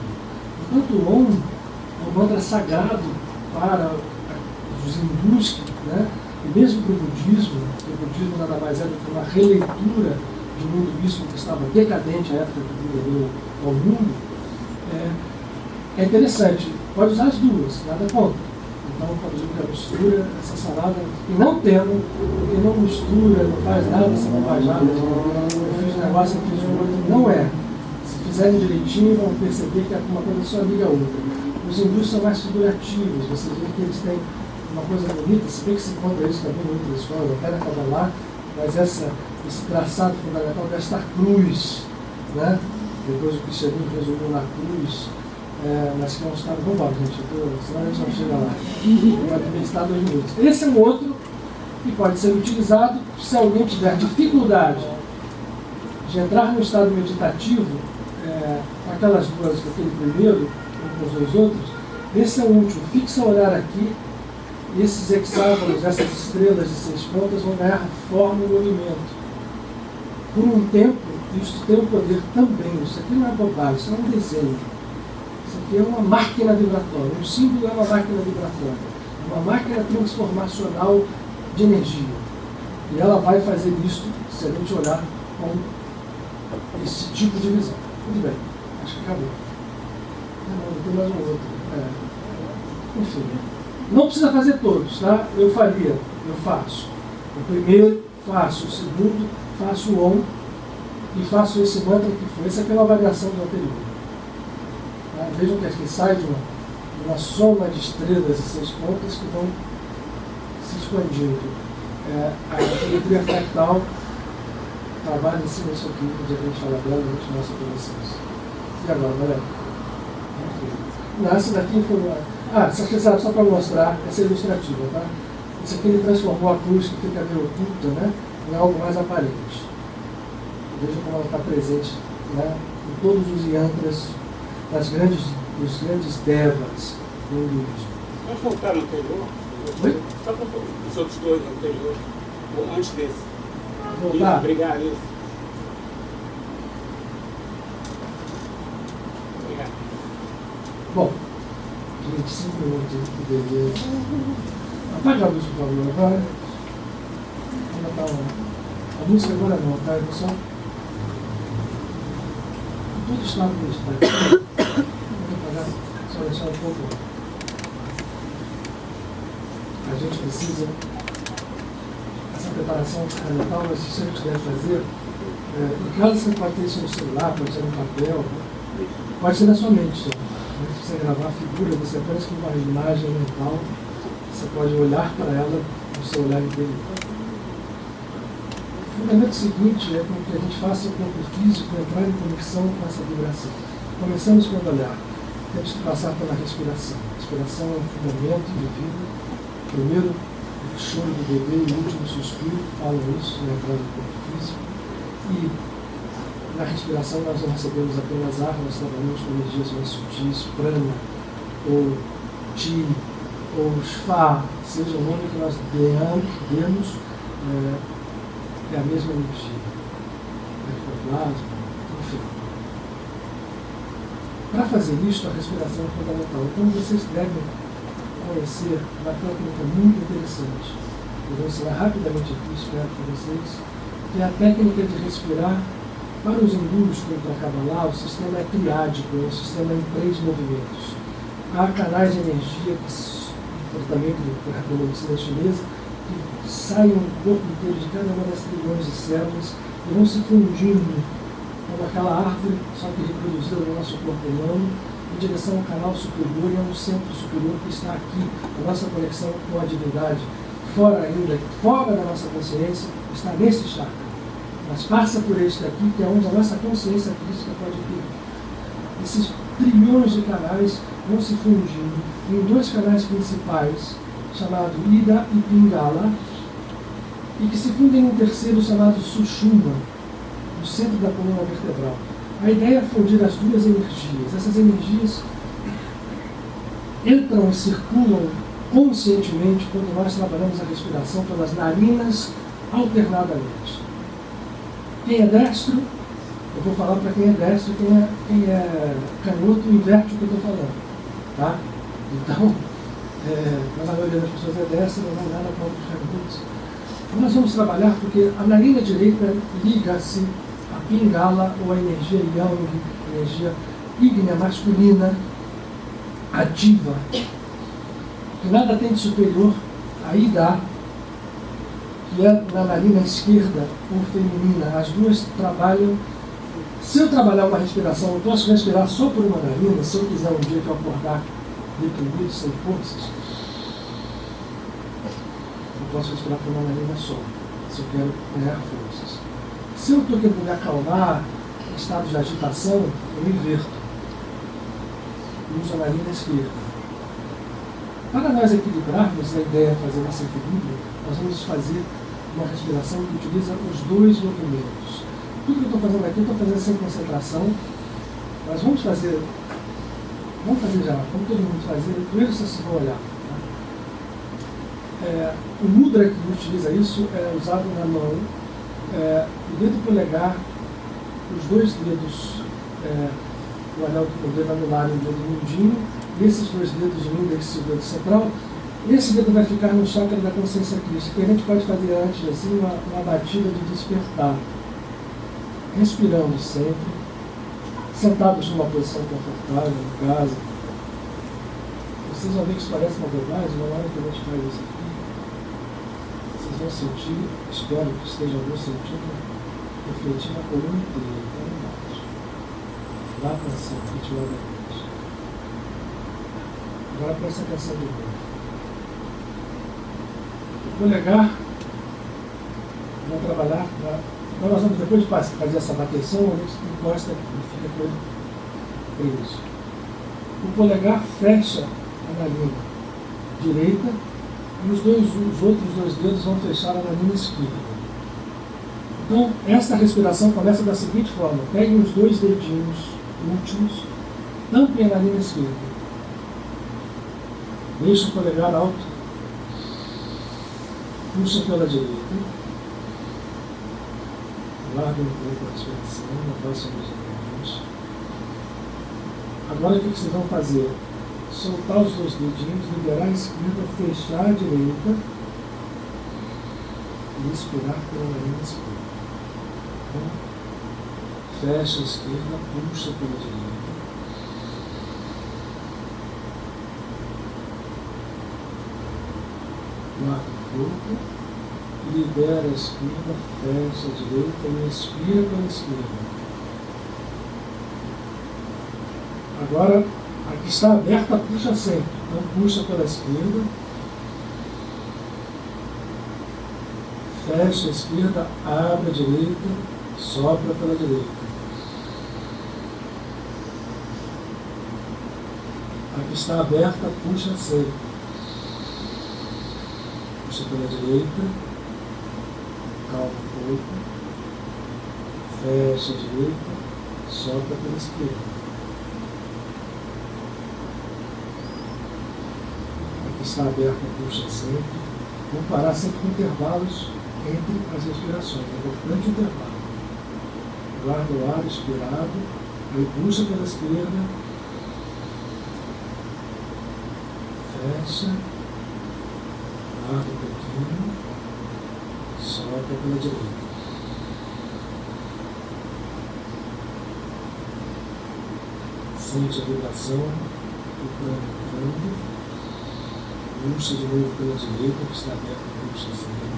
Enquanto o Om é um mantra sagrado para os hindus, né? E mesmo para o budismo, que o budismo nada mais é do que uma releitura de um hinduísmo que estava decadente à época que o Buda veio ao mundo, é interessante. Pode usar as duas, nada contra. Então, quando digo que a mistura, essa salada, e não tendo, porque não mistura, não faz nada, essa bobajada, eu fiz um negócio, eu fiz um outro, não é. Se fizerem direitinho, vão perceber que uma coisa só liga a outra. Os hindus são mais figurativos, você vê que eles têm uma coisa bonita, se bem que se encontra isso também muito na escola, até na Kabbalah, mas esse traçado fundamental desta cruz, né? Depois o cristianismo resumiu na cruz, mas que é um estado bombado, gente, senão a gente não chega lá. Pode meditar 2 minutos. Esse é um outro que pode ser utilizado se alguém tiver dificuldade de entrar no estado meditativo, com aquelas duas, com aquele primeiro, ou com os 2 outros. Esse é o último. Fixa o olhar aqui, e esses hexágonos, essas estrelas de 6 pontas vão ganhar forma e movimento. Por um tempo, isso tem um poder também. Isso aqui não é bobagem, isso é um desenho. Isso aqui é uma máquina vibratória. Um símbolo é uma máquina vibratória. Uma máquina transformacional de energia. E ela vai fazer isso se a gente olhar com esse tipo de visão. Muito bem, acho que acabou. Não, tem mais um outro. Enfim, não precisa fazer todos, tá? Eu faço. O primeiro, faço. O segundo, faço o Om. E faço esse mantra que foi. Essa aqui é uma variação do anterior. Tá? Vejam que aqui sai de uma soma de estrelas e 6 pontas que vão se expandindo. A geometria fractal trabalha em cima disso aqui, quando a gente fala dela, a gente mostra para vocês. E agora, galera? Essa daqui foi uma... isso aqui só para mostrar, essa é ilustrativa, tá? Isso aqui ele transformou a cruz que fica meio oculta, né, em algo mais aparente. Veja como ela está presente, né, com todos os yantras dos grandes devas do hinduísmo. Vamos voltar no anterior? Oi? Só para os outros dois anteriores, ou antes desse. Voltar? Isso, obrigado, isso. Obrigado. Bom, 25 minutos, que beleza. Apaga a luz, por favor, agora. Ainda tá a música agora não, tá? Eu vou só. Tudo está no estado. Vou apagar, só deixar um pouco. A gente precisa, essa preparação fundamental, mas se a gente deve fazer, em casa você pode ter isso no celular, pode ser no papel, pode ser na sua mente só. Se você gravar a figura, você apenas com uma imagem mental, você pode olhar para ela no seu olhar interior. O fundamento seguinte é que a gente faça o corpo físico entrar em conexão com essa vibração. Começamos pelo olhar, temos que passar pela respiração. A respiração é um fundamento de vida. Primeiro, o choro do bebê e o último suspiro falam isso na entrada do corpo físico. E na respiração nós não recebemos apenas ar, nós trabalhamos com energias mais sutis, prana, ou chi, ou shva, seja o nome que nós demos, é a mesma energia. Ectoplasma, enfim. Para fazer isso, a respiração é fundamental. Então vocês devem conhecer uma técnica muito interessante. Eu vou ensinar rapidamente aqui, espero para vocês, que é a técnica de respirar. Para os hindus, como para a Kabbalah, o sistema é triádico, é um sistema em 3 movimentos. Há canais de energia, tratamento da medicina chinesa, que saem do corpo inteiro de cada uma das trilhões de células e vão se fundindo como aquela árvore, só que reproduzida no nosso corpo humano, em direção ao canal superior e ao centro superior que está aqui, a nossa conexão com a divindade. Fora ainda, fora da nossa consciência, está nesse chakra. Mas passa por este aqui, que é onde a nossa consciência crítica pode vir. Esses trilhões de canais vão se fundindo em 2 canais principais, chamados Ida e Pingala, e que se fundem em um terceiro chamado Sushumna, no centro da coluna vertebral. A ideia é fundir as 2 energias. Essas energias entram e circulam conscientemente quando nós trabalhamos a respiração pelas narinas alternadamente. Quem é destro, eu vou falar para quem é destro, quem é canhoto, inverte o que eu estou falando. Tá? Então, mas a maioria das pessoas é destra, não é nada contra os canhotos. Nós vamos trabalhar porque a narina direita liga-se a Pingala, ou a energia Yang, a energia ígnea masculina, ativa, que nada tem de superior a Ida, que é na narina esquerda ou feminina. As 2 trabalham. Se eu trabalhar uma respiração, eu posso respirar só por uma narina, se eu quiser um dia que eu acordar deprimido, sem forças, eu posso respirar por uma narina só, se eu quero ganhar forças. Se eu estou querendo me acalmar, em estado de agitação, eu inverto. Uso a narina esquerda. Para nós equilibrarmos, a ideia é fazer esse equilíbrio, nós vamos fazer uma respiração que utiliza os 2 movimentos. Tudo que eu estou fazendo aqui, eu estou fazendo sem concentração, mas vamos fazer já, vamos todo mundo fazer, primeiro vocês vão olhar. Tá? O mudra que utiliza isso é usado na mão, o dedo polegar, os 2 dedos, o dedo anular e o dedo mindinho, e esses 2 dedos, o índex e o dedo central. Esse dedo vai ficar no chakra da consciência crística, que a gente pode fazer antes, assim, uma batida de despertar. Respirando sempre, sentados numa posição confortável, em casa. Vocês vão ver que isso parece uma bobagem, na hora que a gente faz isso aqui, vocês vão sentir, espero que estejam sentindo, refletir na coluna inteira, até embaixo. Lá para cima, ritmicamente. Agora presta atenção de novo. O polegar, vamos trabalhar. Então nós vamos, depois de fazer essa bateção, a gente encosta e fica com ele preso. O polegar fecha a narina direita e os outros 2 dedos vão fechar a narina esquerda. Então, essa respiração começa da seguinte forma: peguem os 2 dedinhos últimos, tampem a narina esquerda, deixem o polegar alto, puxem pela direita, guardem um pouco a respiração, não façam bruscamente. Agora o que vocês vão fazer? Soltar os 2 dedinhos, liberar a esquerda, fechar a direita e expirar pela narina esquerda. Fecha a esquerda, puxa pela direita. Guarda um pouco. Libera a esquerda, fecha a direita e expira pela esquerda. Agora, aqui está aberta, puxa sempre. Então puxa pela esquerda. Fecha a esquerda, abre a direita, sopra pela direita. Aqui está aberta, puxa sempre. Puxa pela direita, calma um pouco, fecha a direita, sopra pela esquerda. Aqui está aberta, puxa sempre. Vamos parar sempre com intervalos entre as respirações. É importante o intervalo. Guarda o ar expirado, aí puxa pela esquerda, fecha, guarda um pouquinho, solta pela direita. Sente a vibração do plano entrando, puxa de novo pela direita, que está aberta, puxa sempre.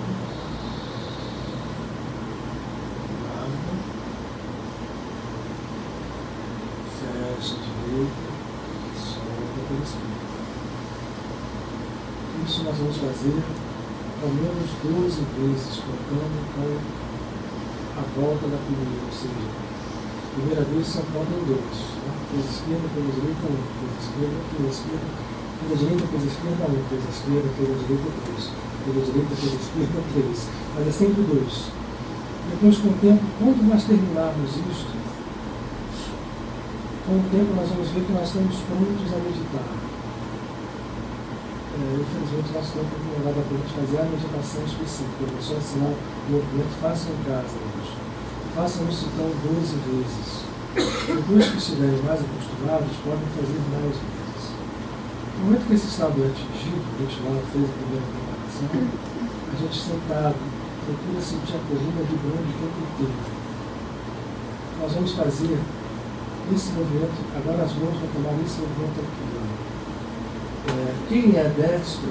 Fecha a direita, solta pela esquerda. Isso nós vamos fazer ao menos 12 vezes, contando com a volta da primeira, ou seja, a primeira vez só contam 2. Fez esquerda, fez a direita, 1, fez a esquerda, fez a esquerda, fez a direita, fez a esquerda, 1, fez a esquerda, fez a direita, 3, fez a direita, fez a esquerda, 3. Mas é sempre 2. Depois, com o tempo, quando nós terminarmos isto, com o tempo nós vamos ver que nós estamos prontos a meditar. Infelizmente, nosso tempo não dá para a gente fazer a meditação específica. Eu vou só ensinar o movimento, façam em casa hoje. Façam isso então 12 vezes. Depois que estiverem mais acostumados, podem fazer mais vezes. No momento que esse estado é atingido, a gente lá fez a primeira preparação, a gente sentado, procura sentir a coluna vibrando o tempo inteiro. Nós vamos fazer esse movimento, agora as mãos vão tomar esse movimento aqui. Quem é destro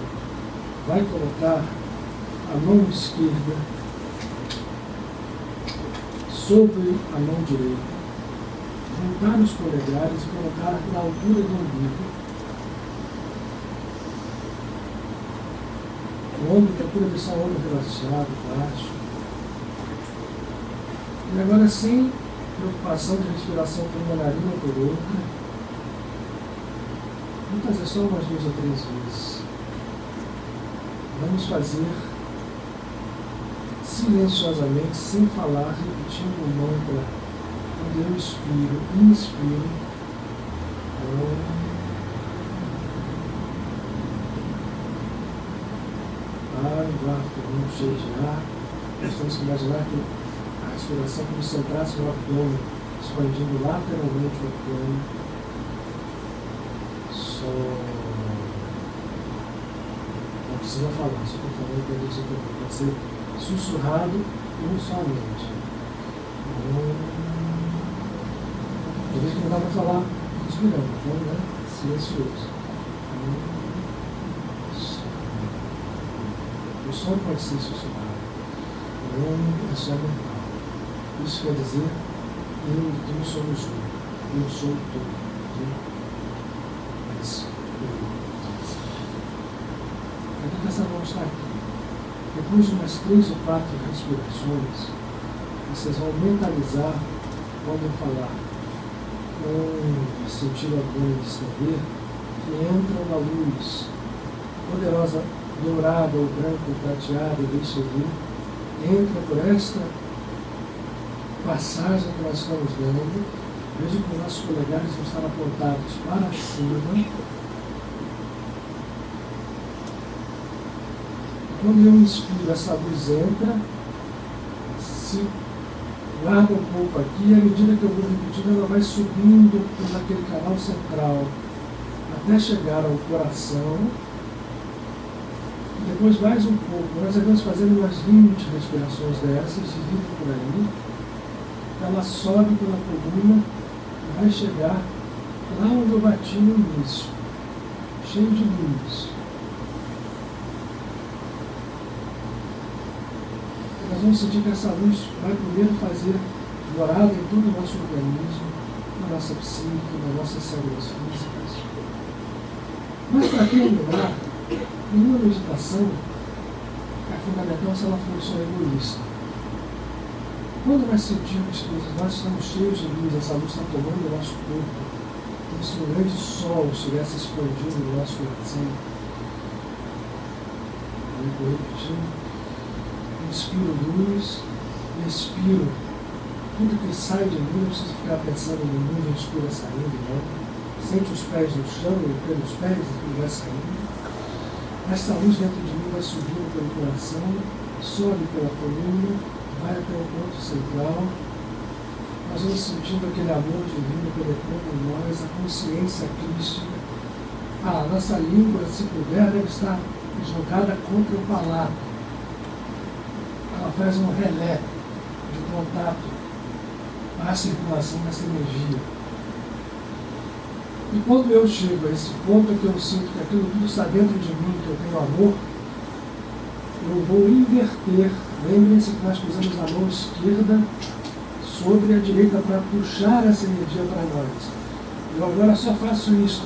vai colocar a mão esquerda sobre a mão direita, juntar os polegares e colocar na altura do umbigo. O ombro, procura deixar o ombro relaxado, baixo. E agora, sem preocupação de respiração por uma narina ou por outra, vamos fazer só umas 2 ou 3 vezes. Vamos fazer silenciosamente, sem falar, repetindo o mantra. Quando eu expiro, inspiro. Guarda o pulmão cheio de ar. Nós temos que imaginar que a respiração como se entrasse no abdômen, expandindo lateralmente o abdômen. Não precisa falar, só estou falando para a gente entender. Pode ser sussurrado ou somente. Tem vezes que não dá para falar respirando, então, né? Silencioso. O som pode ser sussurrado. O nome é só mental. Isso quer dizer, eu somos um. Eu sou todo. Aqui essa mão está aqui. Depois de umas 3 ou 4 respirações, vocês vão mentalizar, podem falar, sentir o abdômen distender, que entra uma luz poderosa, dourada ou branca ou prateada, deixa vir, entra por esta passagem que nós estamos dando, veja que os nossos polegares vão estar apontados para cima. Quando eu inspiro, essa luz entra, se guarda um pouco aqui, e à medida que eu vou repetindo, ela vai subindo por aquele canal central, até chegar ao coração. Depois mais um pouco, nós devemos fazer umas 20 respirações dessas, dividindo por aí. Ela sobe pela coluna e vai chegar lá onde eu bati no início, cheio de luz. Nós vamos sentir que essa luz vai primeiro fazer morada em todo o nosso organismo, na nossa psique, nas nossas células físicas. Mas para terminar, nenhuma meditação é fundamental se ela for só egoísta. Quando nós sentimos que nós estamos cheios de luz, essa luz está tomando o nosso corpo, como se um grande sol estivesse expandindo no nosso coração. Eu vou repetindo. Inspiro luz, expiro. Tudo que sai de mim, não precisa ficar pensando no nuvem escura saindo, não. Sente os pés no chão e pelos pés aquilo vai saindo. Essa luz dentro de mim vai subindo pelo coração, sobe pela coluna, vai até o ponto central. Nós vamos sentindo aquele amor divino penetrando em nós, a consciência crística. A nossa língua, se puder, deve estar jogada contra o palato. Ela faz um relé de contato para a circulação dessa energia. E quando eu chego a esse ponto que eu sinto que aquilo tudo está dentro de mim, que eu tenho amor, eu vou inverter. Lembrem-se que nós pusemos a mão esquerda sobre a direita para puxar essa energia para nós. Eu agora só faço isso.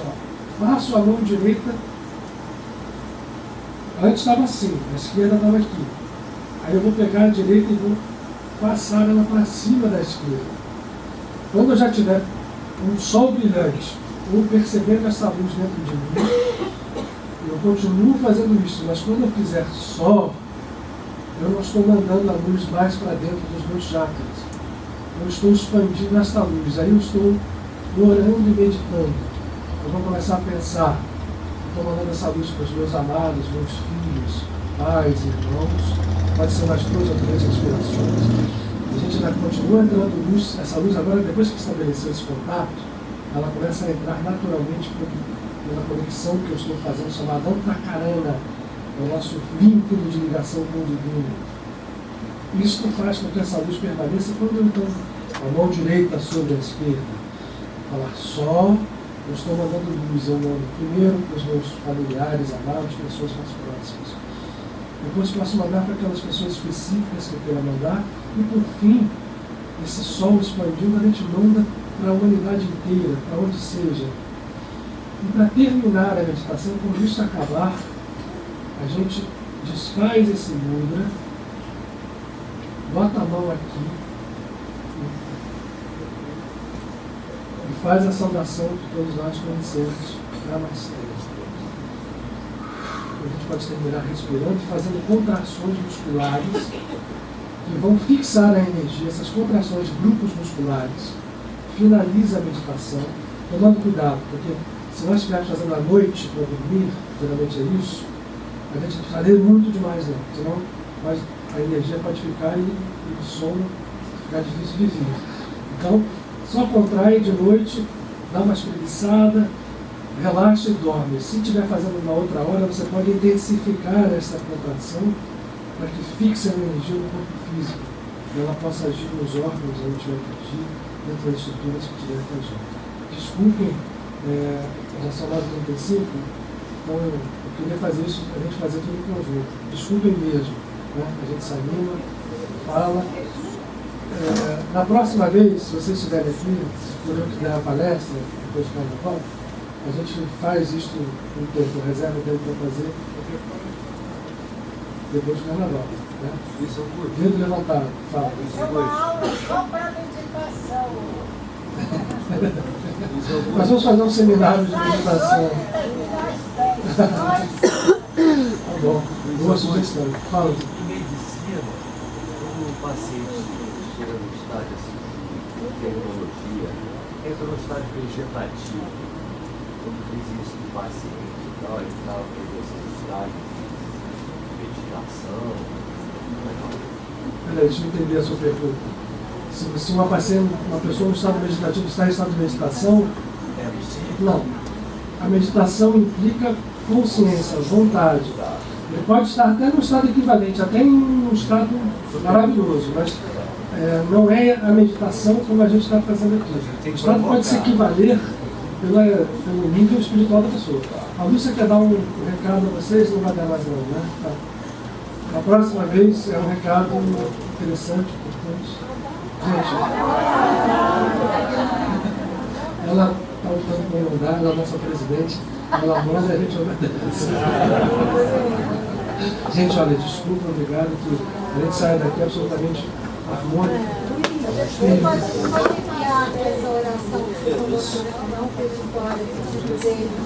Faço a mão direita. Antes estava assim, a esquerda estava aqui. Aí eu vou pegar a direita e vou passar ela para cima da esquerda. Quando eu já tiver um sol brilhante, ou percebendo essa luz dentro de mim, eu continuo fazendo isso, mas quando eu fizer sol, eu não estou mandando a luz mais para dentro dos meus chakras. Eu estou expandindo essa luz. Aí eu estou orando e meditando. Eu vou começar a pensar. Estou mandando essa luz para os meus amados, meus filhos, pais, irmãos. Pode ser umas 2 ou 3 respirações. A gente ainda continua entrando luz. Essa luz agora, depois que estabeleceu esse contato, ela começa a entrar naturalmente pela conexão que eu estou fazendo, chamada Antakarana, é o nosso vínculo de ligação com o divino. Isso faz com que essa luz permaneça quando eu estou a mão direita sobre a esquerda. Falar só, eu estou mandando luz, eu mando primeiro para os meus familiares, amados, pessoas mais próximas. Depois posso mandar para aquelas pessoas específicas que eu quero mandar. E por fim, esse sol expandindo, a gente manda para a humanidade inteira, para onde seja. E para terminar a meditação, quando isso acabar, a gente desfaz esse mudra, bota a mão aqui e faz a saudação que todos nós conhecemos, Namastê. A gente pode terminar respirando e fazendo contrações musculares que vão fixar a energia, essas contrações de grupos musculares. Finaliza a meditação, tomando cuidado, porque se nós estivermos fazendo à noite para dormir, geralmente é isso, a gente não precisa ler muito demais não, senão a energia pode ficar e o sono ficar difícil de vir. Então, só contrai de noite, dá uma espreguiçada, relaxa e dorme. Se estiver fazendo uma outra hora, você pode intensificar essa contração para que fixe a energia no corpo físico e ela possa agir nos órgãos onde tiver que agir, dentro das estruturas que tiver que agir. Desculpem, já são 9h35, então eu queria fazer isso, a gente fazer tudo em conjunto. Desculpem mesmo, né? A gente se anima, fala. Na próxima vez, se vocês estiverem aqui, se for eu que der a palestra, depois do carnaval, a gente faz isso um tempo, reserva tempo para fazer depois do carnaval. Né? Isso é um curso. Dedo levantado, fala. É uma aula só para meditação. Nós vamos fazer um seminário de meditação. Tá bom, boa sugestão. Fala. Em medicina, o paciente chega no estágio assim, de tecnologia, entra no estágio vegetativo. Quando diz isso do paciente e tal, ele estava perdendo esse estágio de meditação. Peraí, deixa eu entender a sua pergunta. Se uma pessoa no estado meditativo está em estado de meditação, não. A meditação implica consciência, vontade. Ele pode estar até no estado equivalente, até em um estado maravilhoso, mas não é a meditação como a gente está fazendo aqui. O estado pode se equivaler pelo nível espiritual da pessoa. A Lúcia quer dar um recado a vocês, não vai dar mais não, né? Tá. Na próxima vez é um recado interessante, importante. Gente, ela está lutando para mandar, ela é a nossa presidente, ela manda e a gente obedece. Gente, olha, desculpa, obrigado, que a gente sai daqui absolutamente harmônico. Pode enviar essa oração que a doutora não fez fora, de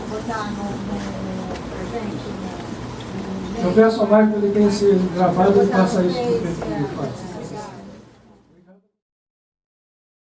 botar pra gente? Eu peço ao Marco que ele tenha se gravado e faça isso para o perfil.